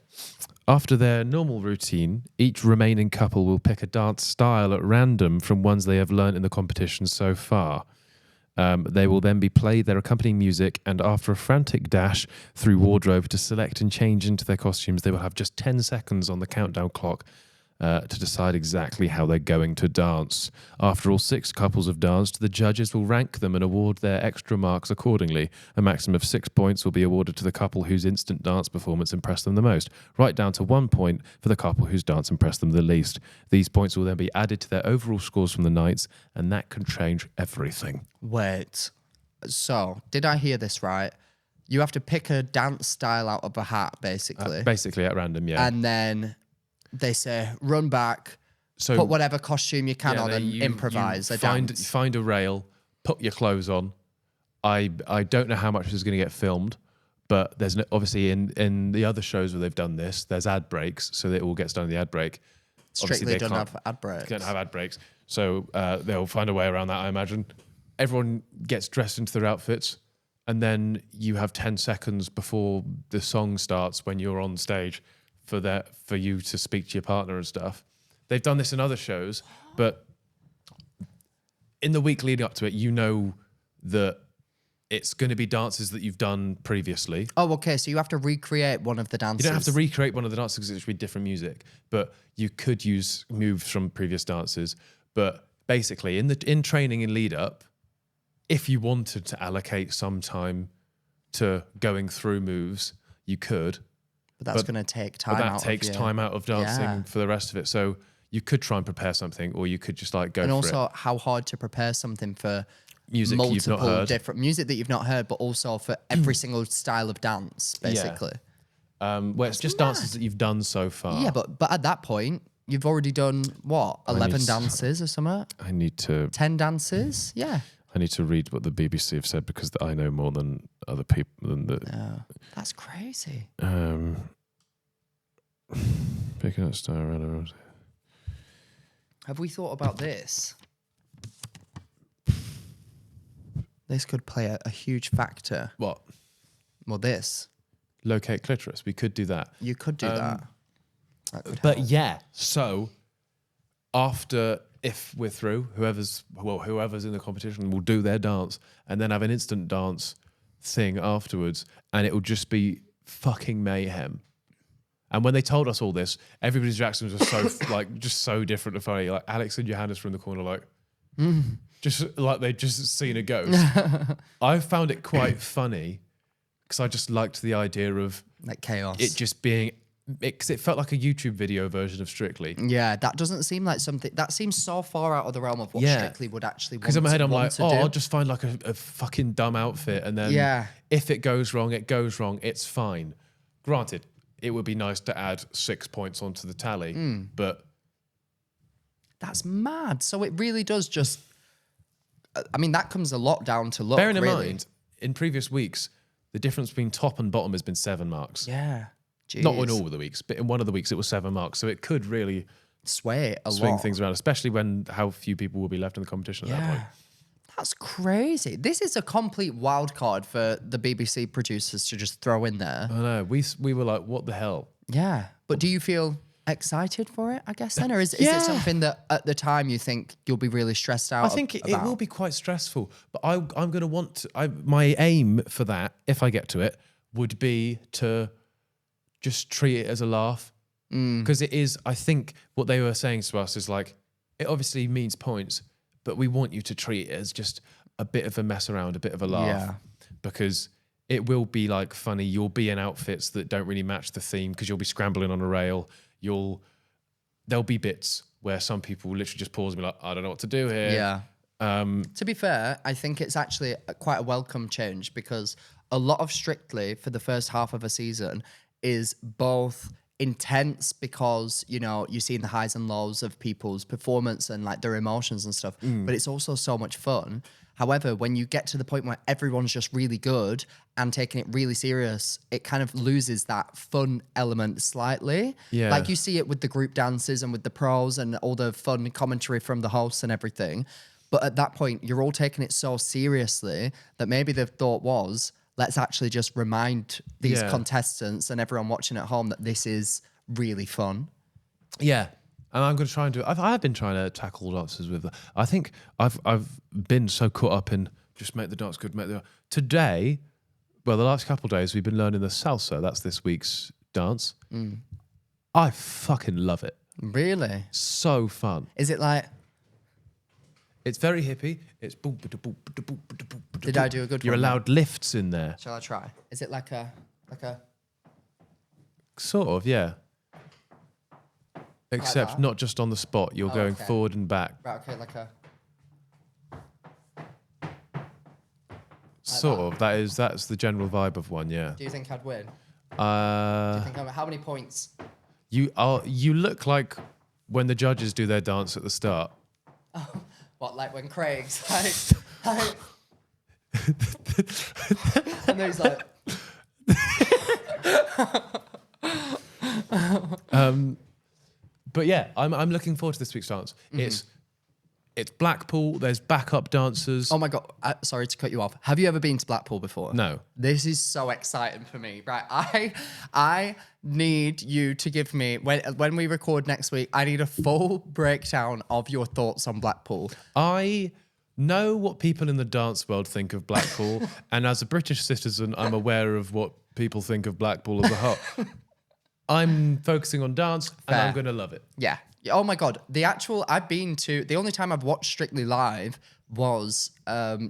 After their normal routine, each remaining couple will pick a dance style at random from ones they have learnt in the competition so far. They will then be played their accompanying music, and after a frantic dash through wardrobe to select and change into their costumes, they will have just 10 seconds on the countdown clock to decide exactly how they're going to dance. After all 6 couples have danced, the judges will rank them and award their extra marks accordingly. A maximum of 6 points will be awarded to the couple whose instant dance performance impressed them the most, right down to 1 point for the couple whose dance impressed them the least. These points will then be added to their overall scores from the nights, and that can change everything. Wait. So, did I hear this right? You have to pick a dance style out of a hat, basically. Basically at random, yeah. And then they say, run back, So put whatever costume you can on and improvise a dance. Find a rail, put your clothes on. I don't know how much is going to get filmed, but there's obviously in the other shows where they've done this, there's ad breaks, so that it all gets done in the ad break. Strictly don't have ad breaks. Don't have ad breaks, so they'll find a way around that, I imagine. Everyone gets dressed into their outfits, and then you have 10 seconds before the song starts when you're on stage for you to speak to your partner and stuff. They've done this in other shows, but in the week leading up to it, you know that it's going to be dances that you've done previously. Oh, okay. So you have to recreate one of the dances. You don't have to recreate one of the dances because it should be different music, but you could use moves from previous dances. But basically, in training and lead up, if you wanted to allocate some time to going through moves, you could. But that's going to take time out. But that takes time out of dancing for the rest of it. So you could try and prepare something, or you could just like go for it. And also, how hard to prepare something for music you've not heard. Different music that you've not heard, but also for every single style of dance, basically. Where it's just dances that you've done so far. Yeah, but at that point, you've already done what? 11 dances or something? I need to 10 dances? Yeah. I need to read what the BBC have said because I know more than other people than the. Oh, that's crazy. Picking up star around. Have we thought about this? This could play a huge factor. What? Well, this. Locate clitoris. We could do that. You could do that. That could But help. yeah, so after, if we're through, whoever's in the competition will do their dance and then have an instant dance thing afterwards, and it will just be fucking mayhem. And when they told us all this, everybody's reactions were so just so different and funny. Like Alex and Johannes from the corner, like just like they'd just seen a ghost. I found it quite funny because I just liked the idea of like chaos. It just being, because it felt like a YouTube video version of Strictly. Yeah, that doesn't seem like something that seems so far out of the realm of what Strictly would actually want. Because in my head, I'm like, do. I'll just find like a fucking dumb outfit, and then if it goes wrong, it goes wrong. It's fine. Granted, it would be nice to add 6 points onto the tally, but that's mad. So it really does just. I mean, that comes a lot down to luck. Bearing in really. mind, in previous weeks, the difference between top and bottom has been 7 marks. Yeah. Jeez. Not in all of the weeks, but in one of the weeks it was 7 marks. So it could really swing things around, especially when how few people will be left in the competition at that point. That's crazy. This is a complete wild card for the BBC producers to just throw in there. I know. We were like, what the hell? Yeah. But do you feel excited for it, I guess, then? Or is it something that at the time you think you'll be really stressed out I think it will be quite stressful. But I'm going to want to... my aim for that, if I get to it, would be to just treat it as a laugh. Because it is, I think what they were saying to us is like, it obviously means points, but we want you to treat it as just a bit of a mess around, a bit of a laugh. Yeah. Because it will be like funny. You'll be in outfits that don't really match the theme because you'll be scrambling on a rail. There'll be bits where some people will literally just pause and be like, I don't know what to do here. Yeah. To be fair, I think it's actually quite a welcome change because a lot of Strictly for the first half of a season is both intense because, you know, you're seeing the highs and lows of people's performance and like their emotions and stuff, but it's also so much fun. However, when you get to the point where everyone's just really good and taking it really serious, it kind of loses that fun element slightly. Yeah. Like you see it with the group dances and with the pros and all the fun commentary from the hosts and everything. But at that point, you're all taking it so seriously that maybe the thought was, let's actually just remind these Yeah. contestants and everyone watching at home that this is really fun. Yeah. And I'm going to try and do it. I've been trying to tackle dances with. I think I've been so caught up in just make the dance good. Today, well, the last couple of days we've been learning the salsa. That's this week's dance. I fucking love it. Really? So fun. Is it like... It's very hippie. It's boop. Did I do a good You're one? allowed lifts in there. Shall I try? Is it like a... Sort of, yeah. Except that? not just on the spot. You're going okay. forward and back. Right, okay, like a... Sort of. That's the general vibe of one, yeah. Do you think I'd win? Uh, How many points? You look like when the judges do their dance at the start. What, like when Craig's like... and then he's like... But yeah, I'm looking forward to this week's dance. It's Blackpool. There's backup dancers. Oh my God, sorry to cut you off. Have you ever been to Blackpool before? No. This is so exciting for me. Right, I need you to give me, when we record next week, I need a full breakdown of your thoughts on Blackpool. I know what people in the dance world think of Blackpool, and as a British citizen, I'm aware of what people think of Blackpool as a whole. I'm focusing on dance, and Fair. I'm going to love it. Yeah. Oh my God. The only time I've watched Strictly Live was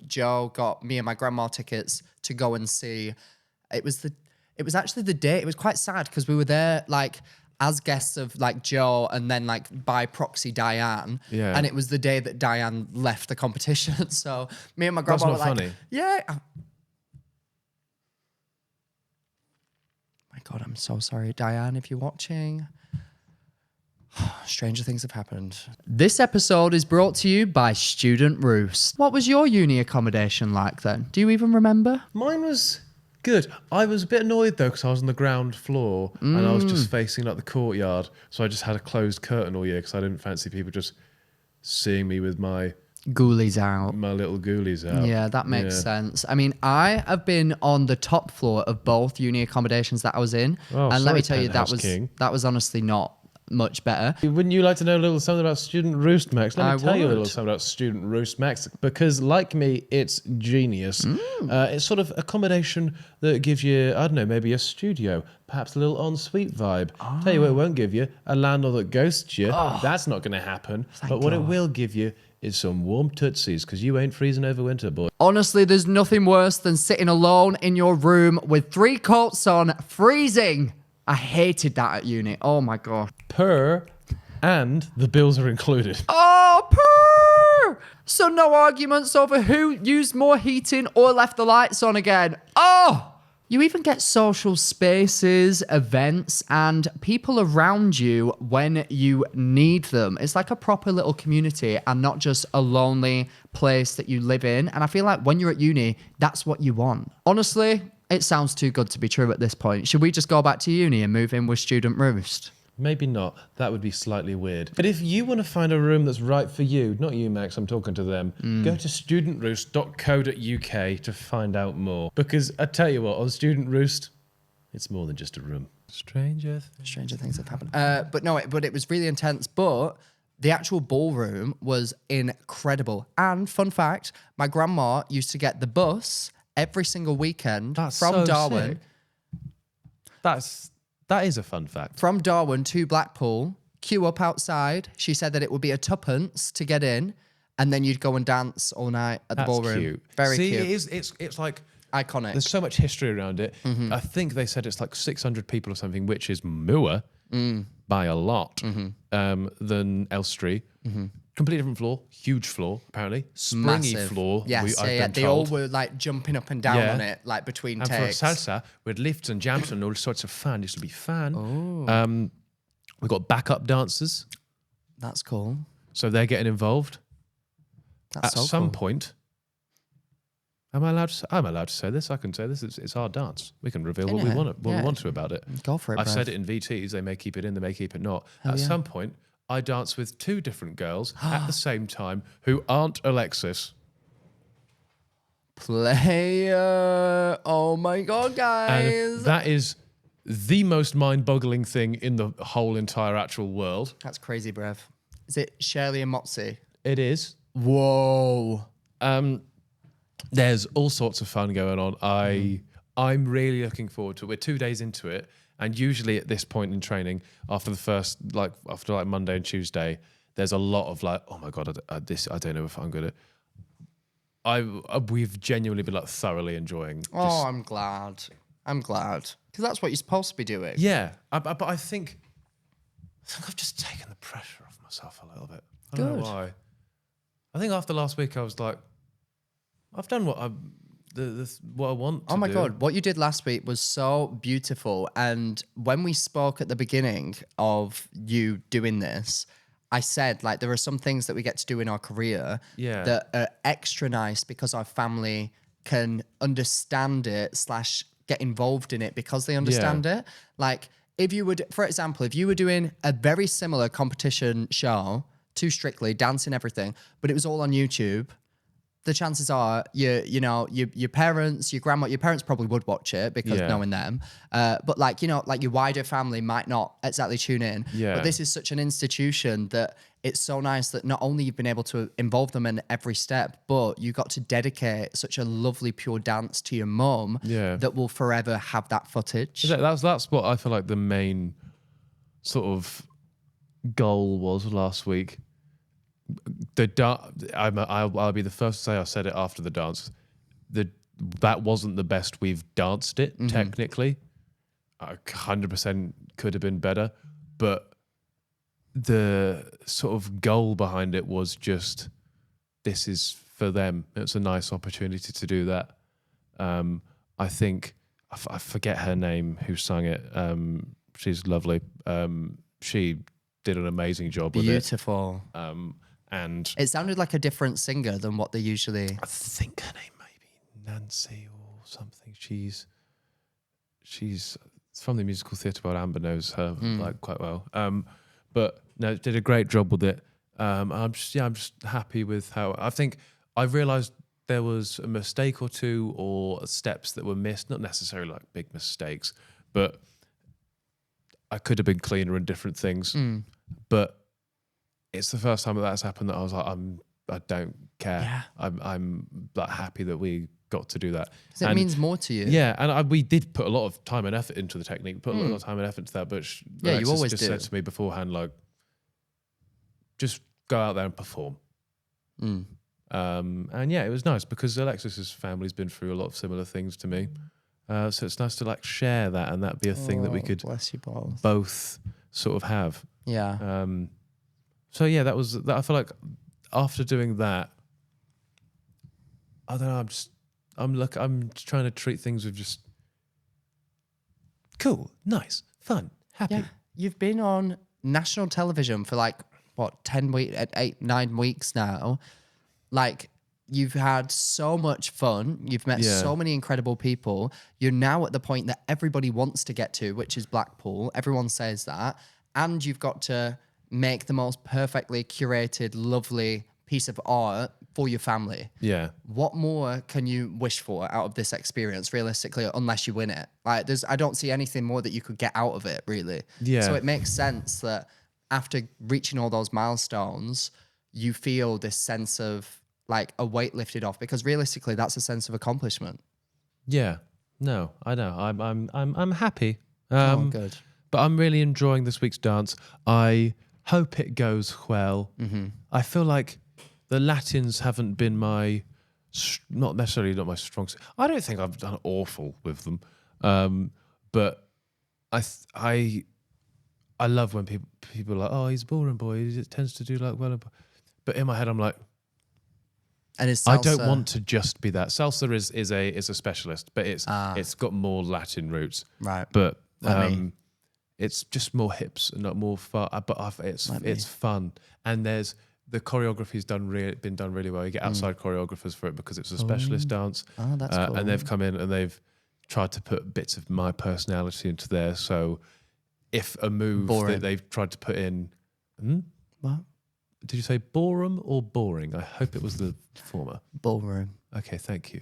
Joe got me and my grandma tickets to go and see. It was actually the day. It was quite sad because we were there like as guests of like Joe and then like by proxy Diane. Yeah. And it was the day that Diane left the competition. So me and my grandma That's were not like, funny. yeah. My God, I'm so sorry, Diane, if you're watching. Stranger things have happened. This episode is brought to you by Student Roost. What was your uni accommodation like then? Do you even remember? Mine was good. I was a bit annoyed though because I was on the ground floor and I was just facing like the courtyard. So I just had a closed curtain all year because I didn't fancy people just seeing me with my Ghoulies out. little ghoulies out. Yeah, that makes sense. I mean, I have been on the top floor of both uni accommodations that I was in. Oh, and let me sorry, tell you, Penthouse King. that was honestly not much better. Wouldn't you like to know a little something about Student Roost, Max? Let me tell you a would. little something about Student Roost, Max, because like me, it's genius. It's sort of accommodation that gives you, I don't know, maybe a studio, perhaps a little ensuite vibe. Tell you what it won't give you, a landlord that ghosts you. That's not going to happen. But what it will give you is some warm tootsies, because you ain't freezing over winter, boy. Honestly, there's nothing worse than sitting alone in your room with 3 coats on, freezing. I hated that at uni. Oh my God. And the bills are included. Oh, purr! So no arguments over who used more heating or left the lights on again. Oh! You even get social spaces, events, and people around you when you need them. It's like a proper little community and not just a lonely place that you live in. And I feel like when you're at uni, that's what you want. Honestly, it sounds too good to be true at this point. Should we just go back to uni and move in with Student Roost? Maybe not. That would be slightly weird. But if you want to find a room that's right for you, not you, Max, I'm talking to them, go to studentroost.co.uk to find out more. Because I tell you what, on Student Roost, it's more than just a room. Stranger things have happened. But it was really intense. But the actual ballroom was incredible. And fun fact, my grandma used to get the bus every single weekend from so Darwin. Sick. That is a fun fact. From Darwin to Blackpool, queue up outside. She said that it would be a tuppence to get in, and then you'd go and dance all night at the ballroom. Cute. Very See, cute. It's like Iconic. there's so much history around it. I think they said it's like 600 people or something, which is more by a lot than Elstree. Completely different floor, huge floor, apparently. Springy Massive. floor. Yes, they all were like jumping up and down on it, like between and takes. for salsa, with lifts and jumps and all sorts of fun. Used to be fun. We've got backup dancers, That's cool. so they're getting involved. That's At so some cool. point, I'm allowed to say this. I can say this. It's our dance. We can reveal what we want. We want to about it. Go for it, I've bruv. said it in VTs. They may keep it in. They may keep it not. At some point, I dance with 2 different girls at the same time who aren't Alexis. Player. Oh my God, guys. And that is the most mind-boggling thing in the whole entire actual world. That's crazy, bruv. Is it Shirley and Motzi? It is. Whoa. There's all sorts of fun going on. I'm really looking forward to it. We're 2 days into it, and usually at this point in training, after Monday and Tuesday, there's a lot of like, oh my God, I don't know if I'm gonna. We've genuinely been like thoroughly enjoying. I'm glad. Because that's what you're supposed to be doing. Yeah, but I think I've just taken the pressure off myself a little bit. I don't know why. I think after last week, I was like, I've done what I want to do. Oh my God, what you did last week was so beautiful. And when we spoke at the beginning of you doing this, I said, like, there are some things that we get to do in our career that are extra nice because our family can understand it / get involved in it because they understand it. Like, if you would, for example, if you were doing a very similar competition show to Strictly, dancing, everything, but it was all on YouTube, the chances are your parents, your grandma, your parents probably would watch it because knowing them. But like, like your wider family might not exactly tune in. Yeah. But this is such an institution that it's so nice that not only you've been able to involve them in every step, but you got to dedicate such a lovely, pure dance to your mum that will forever have that footage. That's what I feel like the main sort of goal was last week. I'll be the first to say I said it after the dance. That wasn't the best we've danced it technically. 100% could have been better, but the sort of goal behind it was just this is for them. It's a nice opportunity to do that. I think I forget her name who sang it. She's lovely. She did an amazing job with it. Beautiful. And it sounded like a different singer than what they usually. I think her name may be Nancy or something. She's from the musical theatre, but Amber knows her like quite well. But no, did a great job with it. I'm just happy with how I think I realised there was a mistake or two or steps that were missed. Not necessarily like big mistakes, but I could have been cleaner in different things. But it's the first time that's happened that I was like, I don't care. Yeah. I'm like happy that we got to do that. Because it means more to you. Yeah, and we did put a lot of time and effort into the technique. Put a lot of time and effort into that. But you always just do. said to me beforehand, like, just go out there and perform. And yeah, it was nice because Alexis's family's been through a lot of similar things to me. So it's nice to like share that and that be a thing that we could bless you both sort of have. Yeah. So yeah, that was that. I feel like after doing that, I don't know. I'm just trying to treat things with just cool, nice, fun, happy. Yeah. You've been on national television for like what 8, 9 weeks now. Like you've had so much fun. You've met so many incredible people. You're now at the point that everybody wants to get to, which is Blackpool. Everyone says that, and you've got to make the most perfectly curated, lovely piece of art for your family. Yeah. What more can you wish for out of this experience, realistically, unless you win it? Like, I don't see anything more that you could get out of it, really. Yeah. So it makes sense that after reaching all those milestones, you feel this sense of like a weight lifted off, because realistically, that's a sense of accomplishment. Yeah. No, I know. I'm happy. Good. But I'm really enjoying this week's dance. I hope it goes well. I feel like the Latins haven't been not necessarily my strong suit. I don't think I've done awful with them, but I love when people are like, oh, he's a ballroom boy. He tends to do like well, but in my head I'm like, and it's I don't want to just be that. Salsa is a specialist, but it's got more Latin roots, right? But it's just more hips and not more fun. But it's fun, and the choreography's been done really well. You get outside choreographers for it because it's a specialist dance. Oh, that's cool. And they've come in and they've tried to put bits of my personality into there. So if a move that they've tried to put in, what? Did you say ballroom or boring? I hope it was the former. Ballroom. Okay, thank you.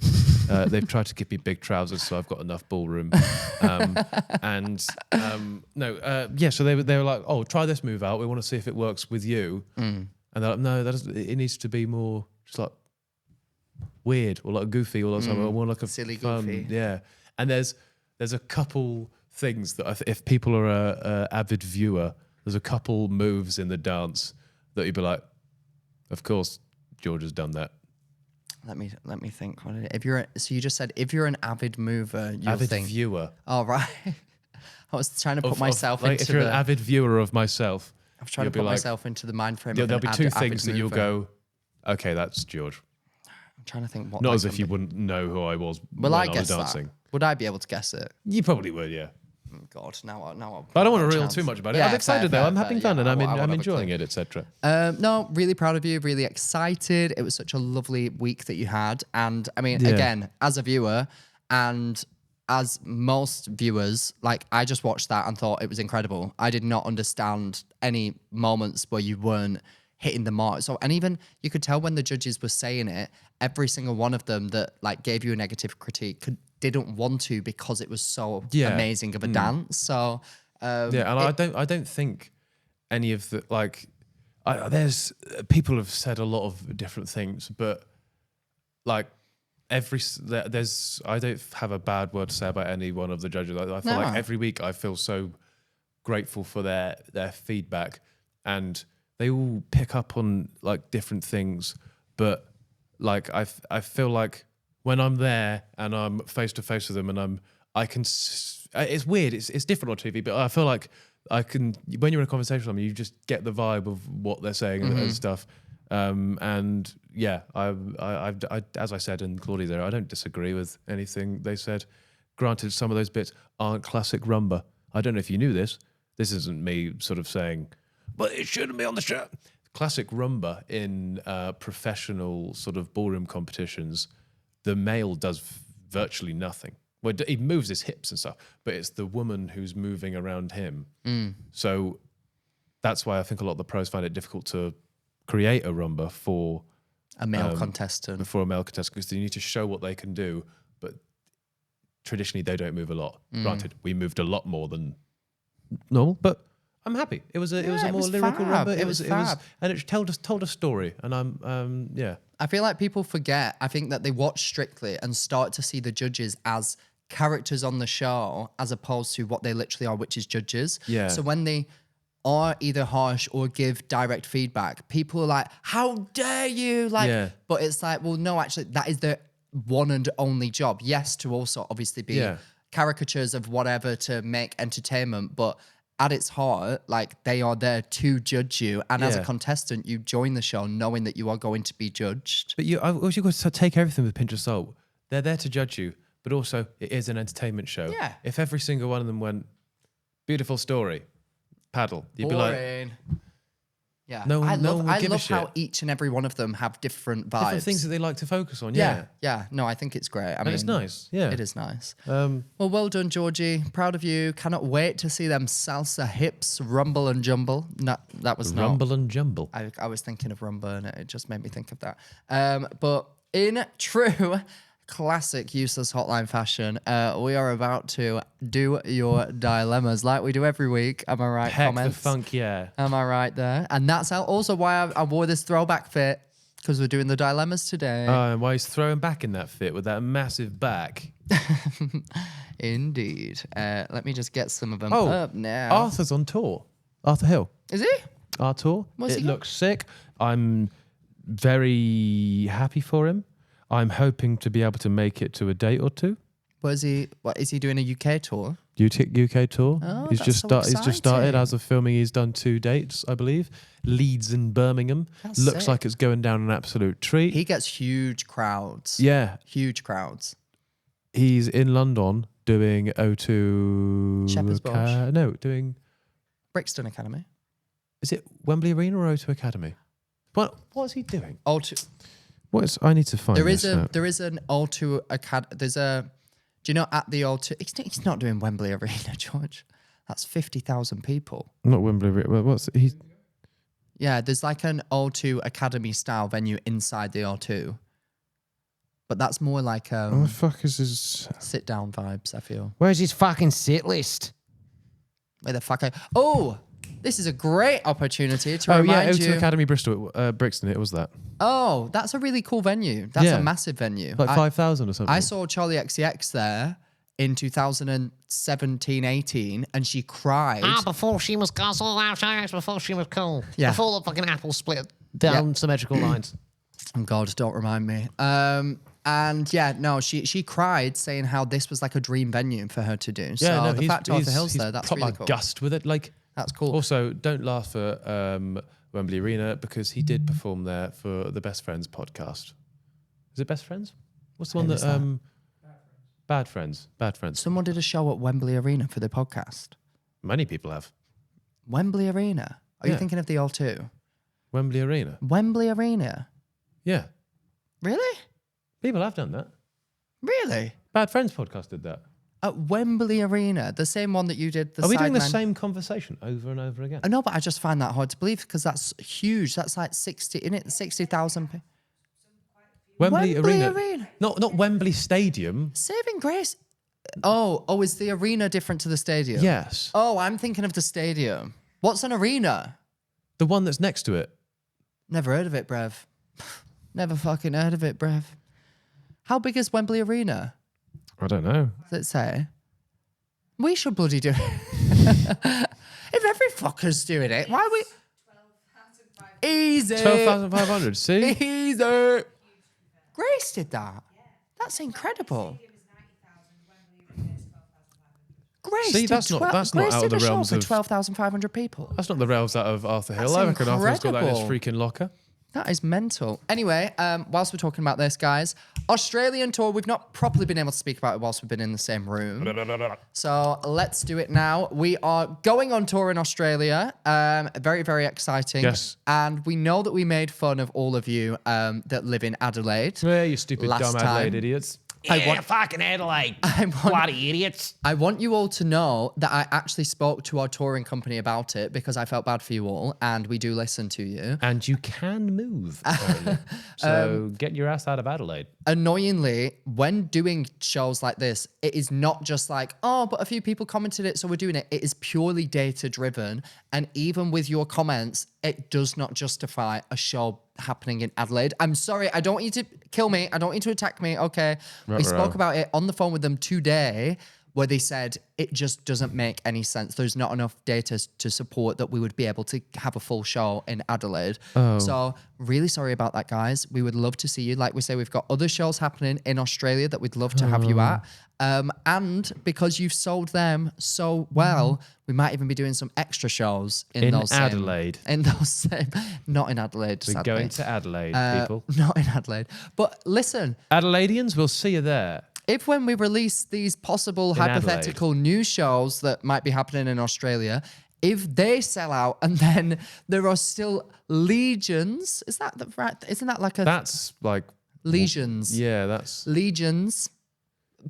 They've tried to give me big trousers, so I've got enough ballroom. So they were like, "Oh, try this move out. We want to see if it works with you." And they're like, "No, it needs to be more just like weird or like goofy or something, or more like a silly, fun, goofy." yeah." And there's a couple things that if people are a avid viewer, there's a couple moves in the dance that you'd be like, "Of course, George has done that." Let me think. So you just said if you're an avid mover, you'll Avid think. viewer. Oh right. I was trying to put myself like, into if you're the. an avid viewer of myself, I'm trying to put myself into the mind frame. there'll of be an two avid things that you'll mover. go, "Okay, that's George." I'm trying to think what. Not that as if can you be. wouldn't know who I was Will when I I guess was that? dancing. Would I be able to guess it? You probably would, yeah. Oh, God, now. But I don't want to reel too much about it. Yeah, I'm excited fair, though. I'm fair, having fair, fun yeah, and I I'm won't have a enjoying clue. it, etc. No, really proud of you. Really excited. It was such a lovely week that you had, and I mean, Yeah. again, as a viewer, and as most viewers, like I just watched that and thought it was incredible. I did not understand any moments where you weren't hitting the mark. So, and even you could tell when the judges were saying it, every single one of them that like gave you a negative critique didn't want to because it was so Yeah. amazing of a dance. So, Yeah, and I don't think any of the there's people have said a lot of different things, but like I don't have a bad word to say about any one of the judges. I feel like every week I feel so grateful for their feedback, and they all pick up on like different things, but like I feel like when I'm there and I'm face to face with them and it's weird, it's different on TV, but I feel like I can, when you're in a conversation with them, you just get the vibe of what they're saying and stuff. And yeah, I as I said in Claudia there, I don't disagree with anything they said. Granted, some of those bits aren't classic rumba. I don't know if you knew this. This isn't me sort of saying, but it shouldn't be on the show. Classic rumba in professional sort of ballroom competitions, the male does virtually nothing. Well, he moves his hips and stuff, but it's the woman who's moving around him. So that's why I think a lot of the pros find it difficult to create a rumba for a male contestant. Before a male contestant, because they need to show what they can do, but traditionally they don't move a lot. Granted, we moved a lot more than normal, but I'm happy. It was a more lyrical rumba. It was and it told a story, and I'm yeah. I feel like people forget. I think that they watch Strictly and start to see the judges as characters on the show as opposed to what they literally are, which is judges. Yeah. So when they are either harsh or give direct feedback, people are like, "How dare you!" Like, Yeah. but it's like, well, no, actually, that is their one and only job. Yes, to also obviously be caricatures of whatever to make entertainment, but at its heart, like they are there to judge you. And as a contestant, you join the show knowing that you are going to be judged. But you've got to take everything with a pinch of salt. They're there to judge you, but also it is an entertainment show. Yeah. If every single one of them went, beautiful story, paddle, you'd be like, Boring. Yeah, No one I would love give a how shit. each and every one of them have different vibes. different things that they like to focus on. yeah, Yeah. no, I think it's great. I mean, And it's nice. Yeah. It is nice. Um, Well done, Georgie. Proud of you. Cannot wait to see them salsa hips rumble and jumble. No, that was not. rumble and jumble. I was thinking of rumba and it just made me think of that. But in true classic Useless Hotline fashion, we are about to do your dilemmas like we do every week. Am I right? Heck Comments? the funk, yeah. Am I right there? And that's also why I wore this throwback fit, because we're doing the dilemmas today. And why he's throwing back in that fit with that massive back. Indeed. Let me just get some of them Oh, up now. Arthur's on tour. Arthur Hill. Is he? Our tour. What's It he got? looks sick. I'm very happy for him. I'm hoping to be able to make it to a date or two. What is he doing a UK tour? UK tour. Oh, he's that's just so he's just started. exciting. As of filming, he's done 2 dates, I believe. Leeds and Birmingham. That's Looks sick. like it's going down an absolute treat. He gets huge crowds. Yeah, Huge crowds. he's in London doing O2. Shepherd's Bush? No, doing. Brixton Academy. Is it Wembley Arena or O2 Academy? What is he doing? O2. I need to find There this out. there is an O2 Academy. Do you know at the O2? He's not doing Wembley Arena, George. That's 50,000 people. Not Wembley Arena. What's he? Yeah, there's like an O2 Academy style venue inside the O2. But that's more like What the fuck is this? sit down vibes, I feel. Where's his fucking sit list? Where the fuck oh, this is a great opportunity to Oh, remind yeah, O2 you. Academy Bristol, Brixton, it was that. Oh, that's a really cool venue. That's Yeah. a massive venue. Like 5,000 or something. I saw Charlie XCX there in 2017-18 and she cried. Before she was before she was cool. Yeah. Before the fucking apple split down symmetrical lines. Oh God, don't remind me. And yeah, no, she cried saying how this was like a dream venue for her to do. Yeah, so no, the he's, fact Arthur Hill's he's there, that's proper really cool. gust with it. Like, That's cool. also, don't laugh at Wembley Arena because he did perform there for the Best Friends podcast. Is it Best Friends? What's the one is that? Bad Friends. Bad Friends. Someone did a show at Wembley Arena for the podcast. Many people have. Wembley Arena? Are you Yeah. thinking of the O2? Wembley Arena. Wembley Arena? Yeah. Really? People have done that. Really? Bad Friends podcast did that. At Wembley Arena, the same one that you did. Are we doing the Sidemen- same conversation over and over again? I know, but I just find that hard to believe because that's huge. That's like 60,000 people. Wembley Arena. Arena. Not Wembley Stadium. Saving Grace. Oh, is the arena different to the stadium? Yes. Oh, I'm thinking of the stadium. What's an arena? The one that's next to it. Never heard of it, Brev. Never fucking heard of it, Brev. How big is Wembley Arena? I don't know. Does it say? We should bloody do it. If every fucker's doing it, why are we... Easy. 12,500. See? Easy. Grace did that. That's incredible. Grace See, did that's not- that's not Grace out of did the a show realms for of- 12,500 people. That's not the rails out of Arthur Hill. That's I reckon Arthur's got that in his incredible. freaking locker. That is mental. Anyway, whilst we're talking about this, guys, Australian tour, we've not properly been able to speak about it whilst we've been in the same room. So let's do it now. We are going on tour in Australia. Very, very exciting. Yes. And we know that we made fun of all of you that live in Adelaide. Yeah, you stupid, Last dumb Adelaide time. idiots. Yeah, fucking Adelaide. Bloody idiots. I want you all to know that I actually spoke to our touring company about it because I felt bad for you all and we do listen to you. And you can move. apparently. So get your ass out of Adelaide. Annoyingly, when doing shows like this, it is not just like, oh, but a few people commented it, so we're doing it. It is purely data driven. And even with your comments, it does not justify a show happening in Adelaide. I'm sorry, I don't want you to kill me. I don't want you to attack me. Okay. We spoke about it on the phone with them today where they said it just doesn't make any sense. There's not enough data to support that we would be able to have a full show in Adelaide. So really sorry about that, guys. We would love to see you. Like we say, we've got other shows happening in Australia that we'd love to have you at. And because you've sold them so well, we might even be doing some extra shows in those Adelaide. Not in Adelaide. We're sadly. going to Adelaide, people. Not in Adelaide. But listen, Adelaideans, we'll see you there. if when we release these possible hypothetical news shows that might be happening in Australia, if they sell out and then there are still legions, is that the right? Isn't that like a That's like, legions? yeah, that's Legions,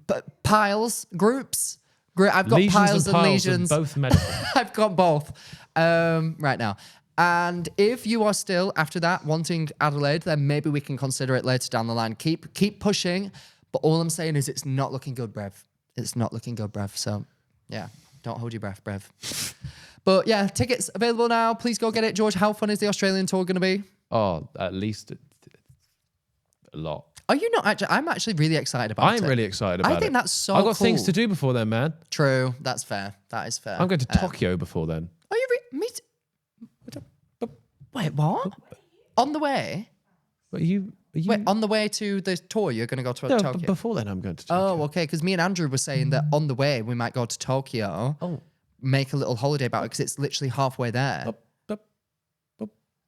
but piles, groups. I've got legions piles and and piles legions. of both medical. I've got both right now. And if you are still after that wanting Adelaide, then maybe we can consider it later down the line. Keep pushing. But all I'm saying is it's not looking good, Brev. It's not looking good, Brev. So yeah, don't hold your breath, Brev. But yeah, tickets available now. Please go get it. George, how fun is the Australian tour going to be? Oh, at least a lot. Are you not actually? I'm actually really excited about it. I'm really excited about it. I think that's so I've got things cool. to do before then, man. True. That's fair. That is fair. I'm going to Tokyo before then. Are you me? Wait, what? On the way? But are you Wait, on the way to the tour, you're going to go to no, Tokyo? before then I'm going to Tokyo. Oh, okay. Because me and Andrew were saying that on the way we might go to Tokyo. Oh. Make a little holiday about it because it's literally halfway there, Up.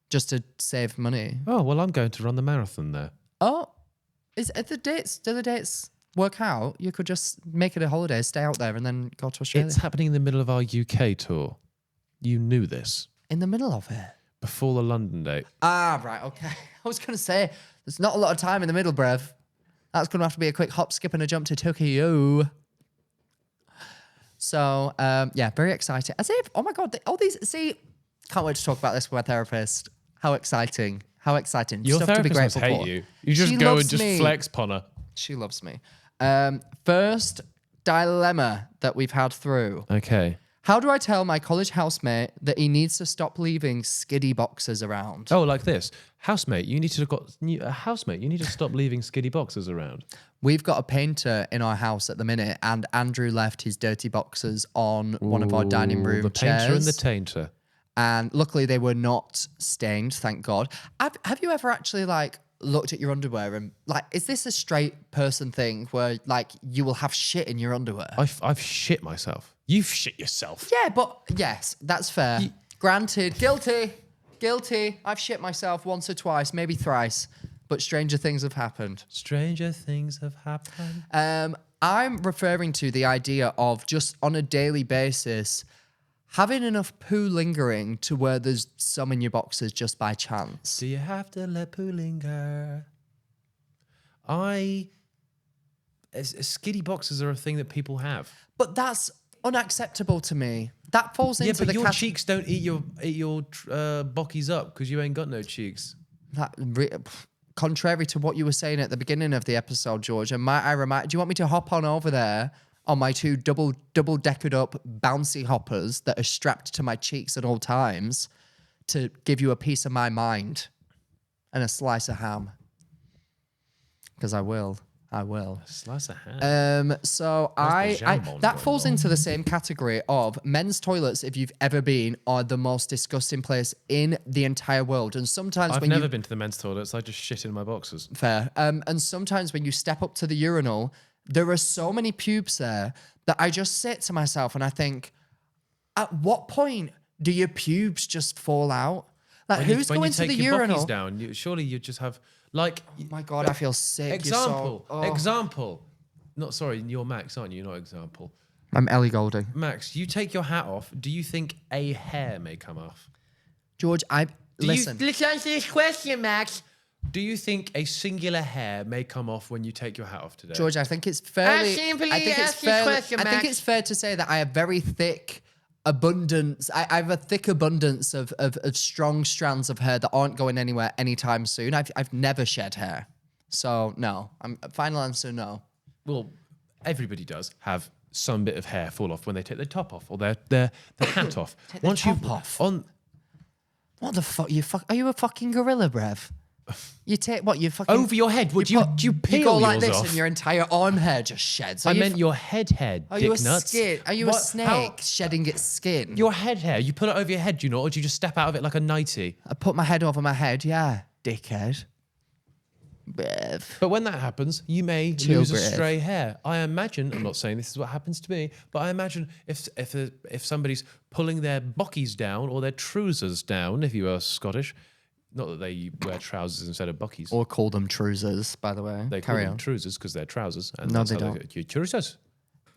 just to save money. Oh, well, I'm going to run the marathon there. Oh, do the dates work out? You could just make it a holiday, stay out there, and then go to Australia. It's happening in the middle of our UK tour. You knew this In the middle of it. before the London date. Ah, right. Okay. I was going to say there's not a lot of time in the middle, Brev. That's going to have to be a quick hop, skip, and a jump to Tokyo. So, yeah, very excited. As if, oh my God, all these, see, Can't wait to talk about this with my therapist. How exciting. How exciting. Your Stuff to be therapist must grateful hate for. you. You just She go loves and just me. flex upon her. She loves me. First dilemma that we've had through. Okay. How do I tell my college housemate that he needs to stop leaving skiddy boxes around? Oh, like this. Housemate, you need to stop leaving skiddy boxes around. We've got a painter in our house at the minute, and Andrew left his dirty boxes on one of our dining room The chairs. painter and the tainter. And luckily they were not stained, thank God. Have you ever actually like looked at your underwear and like, is this a straight person thing where like you will have shit in your underwear? I've shit myself. You've shit yourself. Yeah, but yes, that's fair. Granted, guilty. I've shit myself once or twice, maybe thrice, but stranger things have happened. Stranger things have happened. I'm referring to the idea of just on a daily basis having enough poo lingering to where there's some in your boxes just by chance. Do you have to let poo linger? Skiddy boxes are a thing that people have. But that's unacceptable to me. That falls into the your cheeks don't eat your bockies up because you ain't got no cheeks. Contrary to what you were saying at the beginning of the episode, George, and do you want me to hop on over there on my two double-deckered up bouncy hoppers that are strapped to my cheeks at all times to give you a piece of my mind and a slice of ham? Because I will. A slice of ham. So Where's the jambon that going falls on? into the same category of men's toilets, if you've ever been, are the most disgusting place in the entire world. And sometimes I've when never been to the men's toilets. I just shit in my boxes. Fair. And sometimes when you step up to the urinal, there are so many pubes there that I just sit to myself and I think, at what point do your pubes just fall out? Like, who's going to the urinal? Bockies down, surely you just have like. Oh my God, I feel sick. Example. Not sorry, you're Max, aren't you? Not example. I'm Ellie Goulding. Max, you take your hat off. Do you think a hair may come off? George, listen. Let's answer this question, Max. Do you think a singular hair may come off when you take your hat off today? George, I think it's fairly. simply I think it's ask this fairly. question, I think Max. it's fair to say that I have very thick abundance. I have a thick abundance of strong strands of hair that aren't going anywhere anytime soon. I've never shed hair, so no. Final answer, no. Well, everybody does have some bit of hair fall off when they take their top off or their hat off. Take their top off? What the fuck? Are you a fucking gorilla, Brev? You take what you fucking Over your head? Would you peel you go like yours this off? and your entire arm hair just sheds? I meant your head hair, Are you a dick nuts. skin? Are you a What- snake how- shedding its skin? Your head hair, you pull it over your head, do you know, or do you just step out of it like a nightie? I put my head over my head, yeah, dickhead. Brev. But when that happens, you may Chill, lose a Griff. stray hair. I imagine, I'm not saying this is what happens to me, but I imagine if somebody's pulling their bockies down or their trousers down, if you are Scottish, not that they wear trousers instead of bockies. Or call them trousers, by the way. They call Carry them on. trousers because they're trousers. And No, that's they how don't. Your trousers.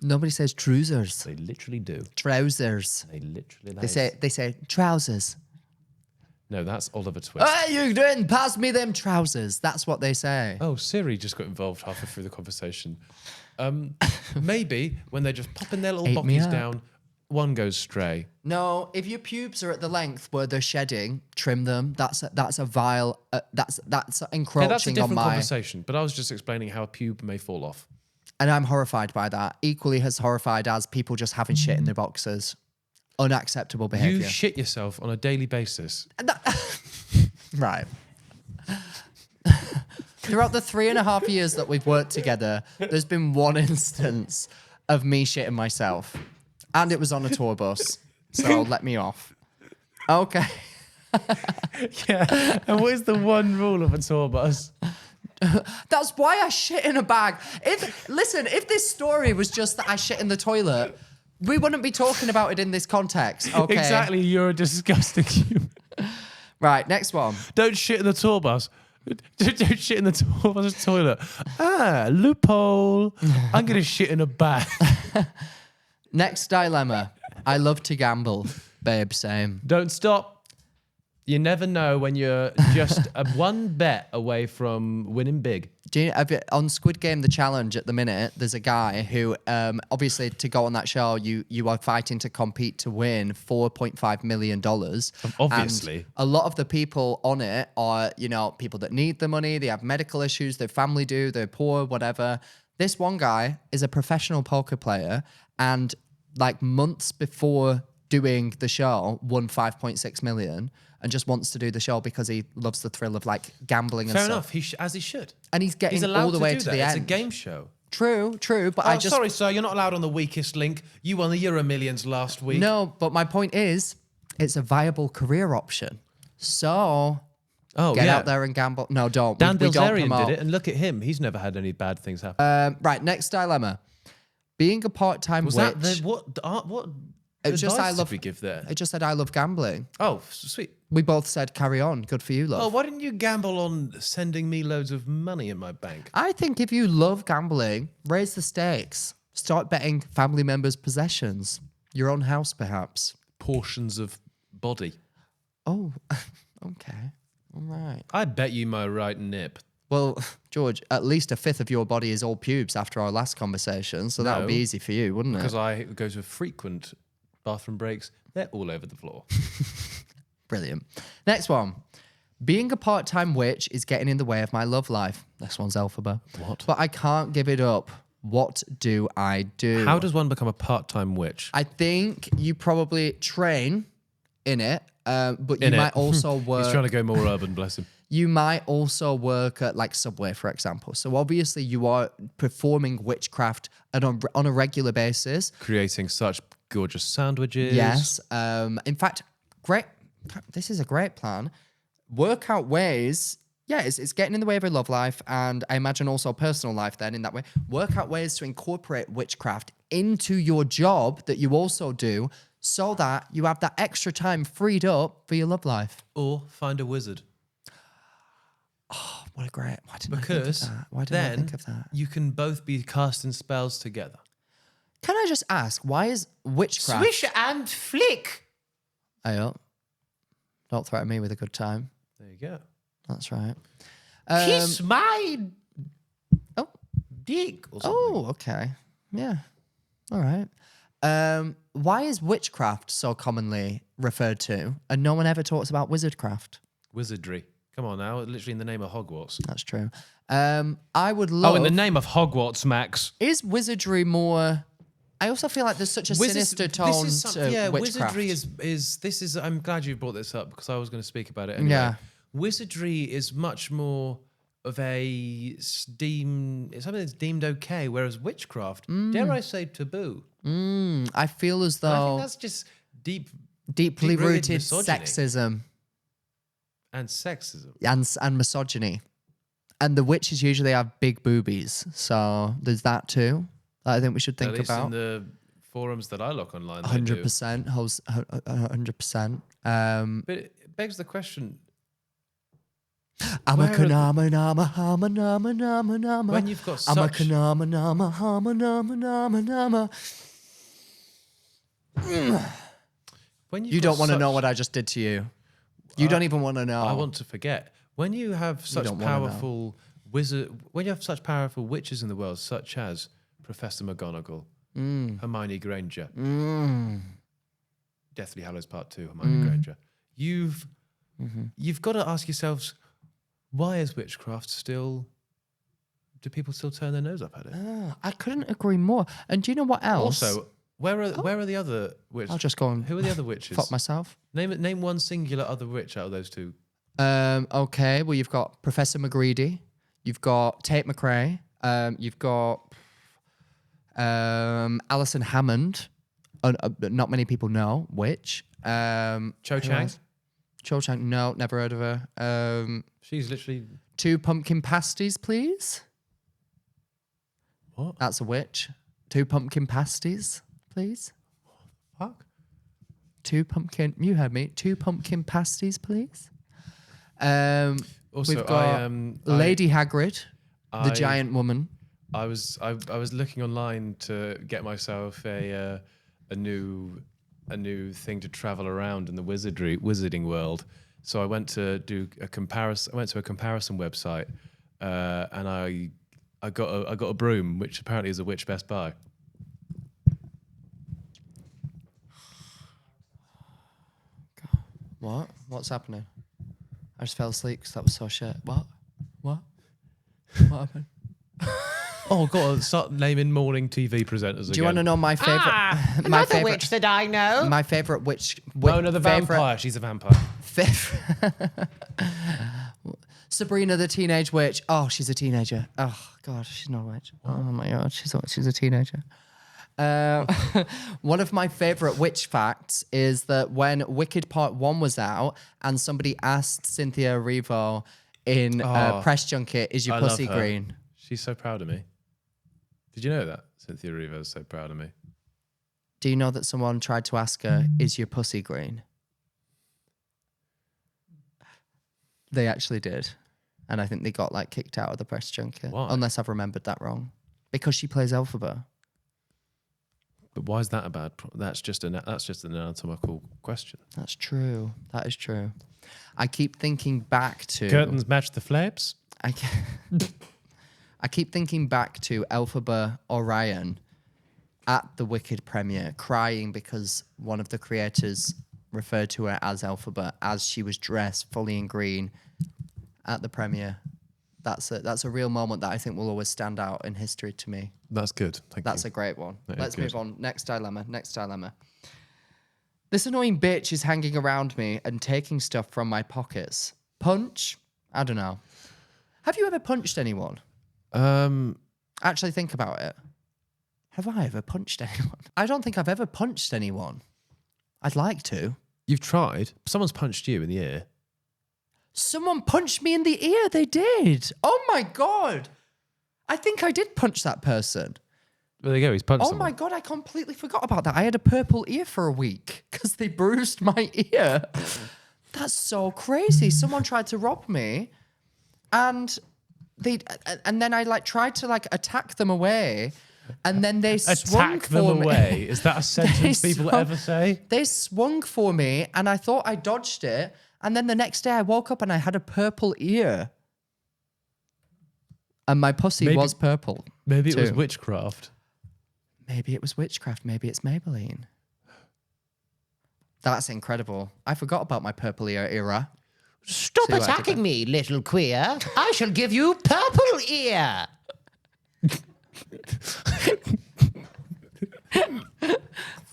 Nobody says trousers. They literally do. Trousers. They literally. They say trousers. No, that's Oliver Twist. Hey, you didn't pass me them trousers. That's what they say. Oh, Siri just got involved halfway through the conversation. Maybe when they're just popping their little Ate me bockies up. down, one goes stray. No, if your pubes are at the length where they're shedding, trim them. That's a vile. That's encroaching Okay, that's a on different my. conversation. But I was just explaining how a pube may fall off. And I'm horrified by that. Equally as horrified as people just having shit in their boxers. Unacceptable behaviour. You shit yourself on a daily basis. Right. Throughout the 3.5 years that we've worked together, there's been one instance of me shitting myself. And it was on a tour bus. So let me off. Okay. Yeah. And what is the one rule of a tour bus? That's why I shit in a bag. If this story was just that I shit in the toilet, we wouldn't be talking about it in this context. Okay. Exactly. You're a disgusting human. Right, next one. Don't shit in the tour bus. Don't shit in the tour bus toilet. Loophole. I'm going to shit in a bag. Next dilemma. I love to gamble. Babe, same. Don't stop. You never know when you're just one bet away from winning big. Do you, on Squid Game, the challenge at the minute, there's a guy who, obviously, to go on that show, you are fighting to compete to win $4.5 million. Obviously. And a lot of the people on it are, people that need the money, they have medical issues, their family do, they're poor, whatever. This one guy is a professional poker player and like months before doing the show, won 5.6 million. And just wants to do the show because he loves the thrill of like gambling and Fair stuff. enough, as he should. And he's getting allowed all the way to that. the end. It's a game show. True, but Sorry, sir, you're not allowed on the weakest link. You won the Euro Millions last week. No, but my point is, it's a viable career option. So get out there and gamble. No, don't. Dan we don't Bilzerian promote. did it, and look at him. He's never had any bad things happen. Right, next dilemma. Being a part-time Was witch. that what It just advice I love. did we give there? It just said I love gambling. Oh, sweet. We both said carry on. Good for you, love. Oh, why didn't you gamble on sending me loads of money in my bank? I think if you love gambling, raise the stakes. Start betting family members' possessions. Your own house, perhaps. Portions of body. Oh, okay. All right. I bet you my right nip. Well, George, at least a fifth of your body is all pubes after our last conversation, so that would be easy for you, wouldn't it? Because I go to frequent bathroom breaks. They're all over the floor. Brilliant. Next one. Being a part-time witch is getting in the way of my love life. This one's Elphaba. What? But I can't give it up. What do I do? How does one become a part-time witch? I think you probably train in it, but you might also work... He's trying to go more urban, bless him. You might also work at like Subway, for example. So obviously you are performing witchcraft on a regular basis. Creating such gorgeous sandwiches. Yes. In fact, great. This is a great plan. Work out ways. Yeah, it's getting in the way of your love life, and I imagine also personal life then in that way. Work out ways to incorporate witchcraft into your job that you also do so that you have that extra time freed up for your love life. Or find a wizard. Oh, what a great... Why didn't I think of that? Why didn't I think of that? You can both be casting spells together. Can I just ask, why is witchcraft... Swish and flick. Ayo. Don't threaten me with a good time. There you go. That's right. Kiss my Oh. dick or something. Oh, okay. Yeah. All right. Why is witchcraft so commonly referred to and no one ever talks about wizardcraft? Wizardry. Come on now, literally in the name of Hogwarts. That's true. I would love... Oh, in the name of Hogwarts, Max. Is wizardry more... I also feel like there's such a sinister tone to witchcraft. Wizardry is. I'm glad you brought this up because I was going to speak about it anyway. Yeah. Wizardry is much more of a something that's deemed okay, whereas witchcraft, dare I say, taboo. I feel as And I though think that's just deeply deeply rooted misogyny. sexism And sexism. and misogyny. And the witches usually have big boobies. So there's that too that I think we should think At least about. in the forums that I look online, 100%. 100%. But it begs the question, I'm a Where are kanama nama hama nama nama nama. when you've got I'm a such... kanama nama hama nama nama nama. When you've You got don't want to such- know what I just did to you. You don't even want to know. I want to forget. When you have such don't wanna know. powerful when you have such powerful witches in the world, such as Professor McGonagall, Hermione Granger, Deathly Hallows Part 2, Hermione Granger, you've got to ask yourselves, why is witchcraft still... Do people still turn their nose up at it? I couldn't agree more. And do you know what else? Also, where are the other witches? I'll just go and Who are the other witches? fuck myself. Name one singular other witch out of those two. Okay, well, you've got Professor McGreedy. You've got Tate McRae. You've got Alison Hammond. Not many people know which. Cho who Chang. else? Cho Chang, no, never heard of her. She's literally... 2 pumpkin pasties, please. What? That's a witch. 2 pumpkin pasties, please. Fuck? 2 pumpkin... You heard me. 2 pumpkin pasties, please. Also, we've got Lady Hagrid, the giant woman. I was looking online to get myself a new thing to travel around in the wizarding world, So I went to do a comparison. I went to a comparison website, and I got a broom, which apparently is a witch Best Buy. What? What's happening? I just fell asleep because that was so shit. What? What happened? Oh, I've got to start naming morning TV presenters again. Do you want to know my favorite? Another witch that I know. My favorite witch. No, the vampire. She's a vampire. Sabrina the Teenage Witch. Oh, she's a teenager. Oh God, she's not a witch. Oh my God, she's a teenager. One of my favorite witch facts is that when Wicked Part 1 was out and somebody asked Cynthia Erivo in Press Junket, is your I pussy love her. green? She's so proud of me. Did you know that? Cynthia Erivo is so proud of me. Do you know that someone tried to ask her, is your pussy green? They actually did. And I think they got like kicked out of the Press Junket. Why? Unless I've remembered that wrong. Because she plays Elphaba. But why is that a bad? That's just an anatomical question. That's true. That is true. I keep thinking back to... Curtains match the flaps. I keep thinking back to Elphaba Orion at the Wicked premiere, crying because one of the creators referred to her as Elphaba as she was dressed fully in green at the premiere. That's a real moment that I think will always stand out in history to me. That's good. Thank you. That's a great one. That is Let's good. move on. Next dilemma. This annoying bitch is hanging around me and taking stuff from my pockets. Punch? I don't know. Have you ever punched anyone? Actually, think about it. Have I ever punched anyone? I don't think I've ever punched anyone. I'd like to. You've tried. Someone's punched you in the ear. Someone punched me in the ear. They did. Oh my God. I think I did punch that person. Well, there you go. He's punched Oh someone. my God, I completely forgot about that. I had a purple ear for a week because they bruised my ear. That's so crazy. Someone tried to rob me and then I like tried to like attack them away and then they swung Attack them for me. away. Is that a sentence people swung- ever say? They swung for me and I thought I dodged it. And then the next day I woke up and I had a purple ear. And my pussy was purple. Maybe it was too. witchcraft. Maybe it was witchcraft. Maybe it's Maybelline. That's incredible. I forgot about my purple ear era. Stop See what I did attacking me, little queer. I shall give you purple ear.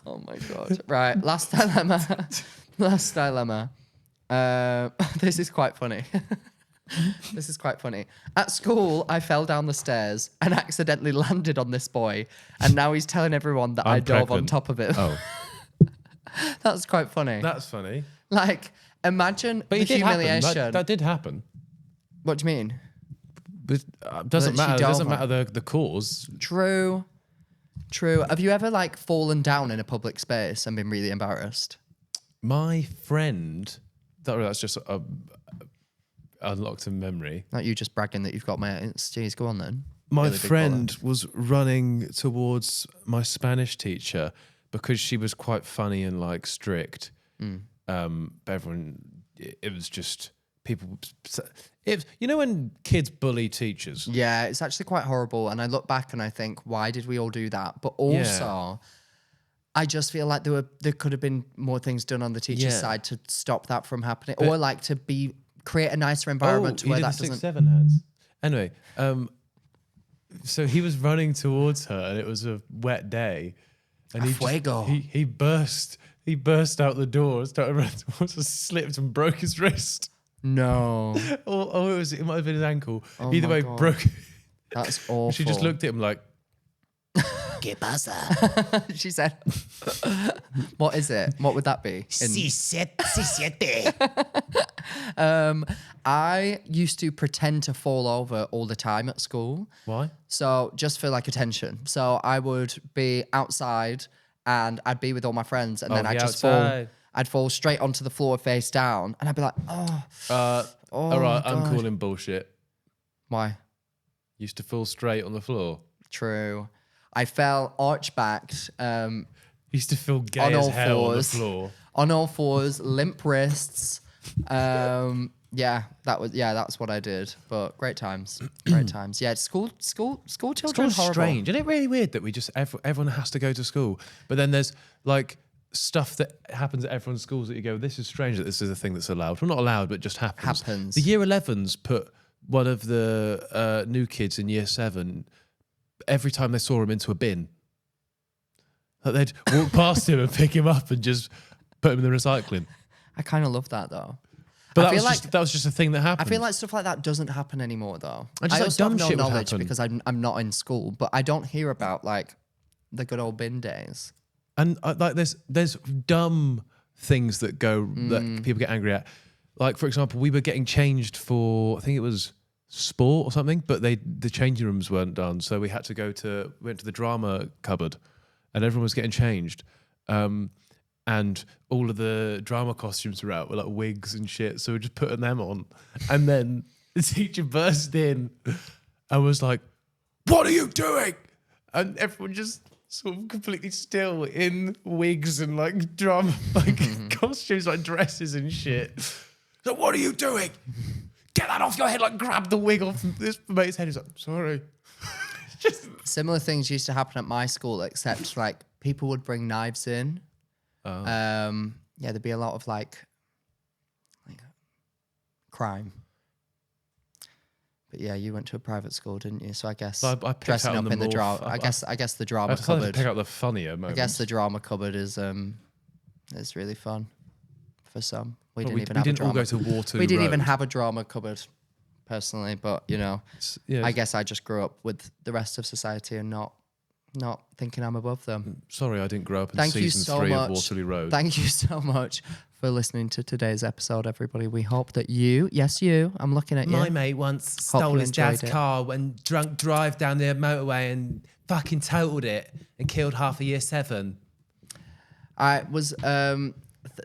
Oh my God. Right. Last dilemma. Last dilemma. This is quite funny. This is quite funny. At school, I fell down the stairs and accidentally landed on this boy. And now he's telling everyone that I dove on pregnant. top of it. Oh, That's quite funny. that's funny. Like, imagine But the it did humiliation. happen. That did happen. What do you mean? But doesn't That she matter. It doesn't dove matter the cause. True. Have you ever like fallen down in a public space and been really embarrassed? My friend. That's just unlocked a memory. Not you just bragging that you've got my... Jeez, go on then. My Really big friend was running towards my Spanish teacher because she was quite funny and like strict. But everyone, it was just people. When kids bully teachers. Yeah, it's actually quite horrible. And I look back and I think, why did we all do that? But also, I just feel like there could have been more things done on the teacher's side to stop that from happening, or like to create a nicer environment to where that doesn't. 6-7 hands. Anyway, so he was running towards her, and it was a wet day, and Fuego. he burst out the door, started running towards us, slipped and broke his wrist. No, It might have been his ankle. Oh Either my way, God. broke. that's awful. She just looked at him like, ¿Qué pasa? She said, "What is it? What would that be?" Si siete. I used to pretend to fall over all the time at school. why? So just for like attention. So I would be outside and I'd be with all my friends and then I'd just fall. I'd fall straight onto the floor face down and I'd be like, oh. All right, I'm God. calling bullshit. Why? Used to fall straight on the floor. True. I fell arch-backed Used to feel gay on as all hell fours. on the floor. On all fours, limp wrists, That's what I did. But great times. Yeah, school children School's horrible. strange. Isn't it really weird that we just everyone has to go to school, but then there's like stuff that happens at everyone's schools that you go, this is strange that this is a thing that's allowed. Well, not allowed, but just happens. The year 11s put one of the new kids in year 7, every time they saw him, into a bin. Like they'd walk past him and pick him up and just put him in the recycling. I kind of love that though. But that was just a thing that happened. I feel like stuff like that doesn't happen anymore though. And just I like also dumb have no shit would knowledge happen. because I'm not in school, but I don't hear about like the good old bin days. And like there's dumb things that go that people get angry at. Like for example, we were getting changed for, I think it was sport or something, but the changing rooms weren't done, so we had to went to the drama cupboard, and everyone was getting changed. And all of the drama costumes were out with like wigs and shit, so we're just putting them on. And then the teacher burst in and was like, "What are you doing?" And everyone just sort of completely still in wigs and like drama, like costumes, like dresses and shit. So, "What are you doing? Get that off your head!" Like grab the wig off this mate's head. He's like, "Sorry." Just similar things used to happen at my school, except like people would bring knives in. There'd be a lot of like crime. But yeah, you went to a private school, didn't you? So I guess I picked dressing out up in the drama. I I guess the drama I decided cupboard. to pick out the funnier moments. I guess the drama cupboard is really fun for some. We didn't all go to Waterloo We didn't even Road. have a drama cupboard personally, but you know, Yeah, I guess I just grew up with the rest of society and not thinking I'm above them. sorry, I didn't grow up in Thank you season so 3 much. of Waterloo Road. Thank you so much for listening to today's episode, everybody. We hope that you, I'm looking at you. My mate once Hope stole you his dad's enjoyed it. car when drunk drive down the motorway and fucking totaled it and killed half of year 7. I was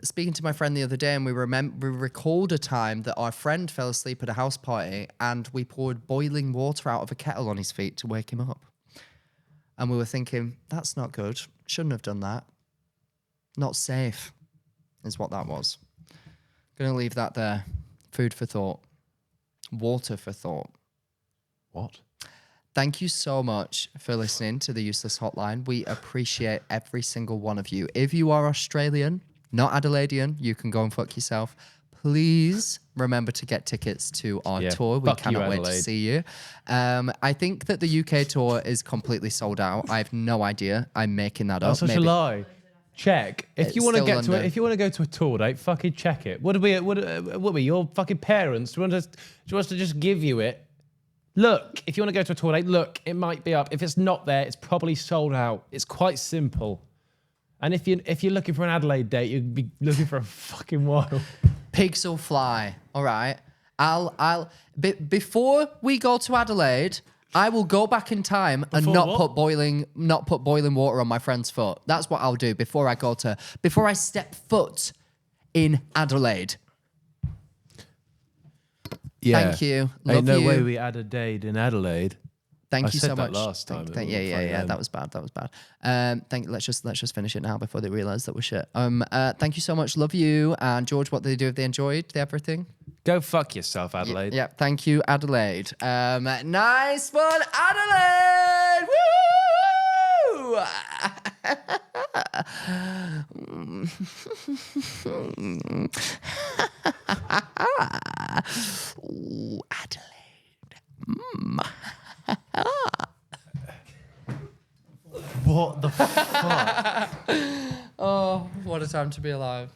speaking to my friend the other day, and we recalled a time that our friend fell asleep at a house party, and we poured boiling water out of a kettle on his feet to wake him up. And we were thinking, that's not good. Shouldn't have done that. Not safe, is what that was. Gonna leave that there. Food for thought. Water for thought. What? Thank you so much for listening to the Useless Hotline. We appreciate every single one of you. If you are Australian, not Adelaidean, you can go and fuck yourself. Please remember to get tickets to our tour. We fuck you, cannot wait to Adelaide. see you. I think that the UK tour is completely sold out. I have no idea. I'm making that That's up. such a lie. Check. If It's you want to still get to London. it, if you want to go to a tour date, fucking check it. What are we? Your fucking parents? Do you want us to just give you it? Look, if you want to go to a tour date, look, it might be up. If it's not there, it's probably sold out. It's quite simple. And if you're looking for an Adelaide date, you'd be looking for a fucking while. Pigs will fly. All right. Before we go to Adelaide, I will go back in time and Before not what? put boiling water on my friend's foot. That's what I'll do before I step foot in Adelaide. Yeah. Thank you. Love Ain't no you. way we had a date in Adelaide. Thank I you said so that much. last time. Yeah. That was bad. Let's just finish it now before they realise that we're shit. Thank you so much. Love you. And George, what did they do if they enjoyed everything? Go fuck yourself, Adelaide. Yeah. Thank you, Adelaide. Nice one, Adelaide. Woo! Ooh, Adelaide. What the fuck? Oh, what a time to be alive.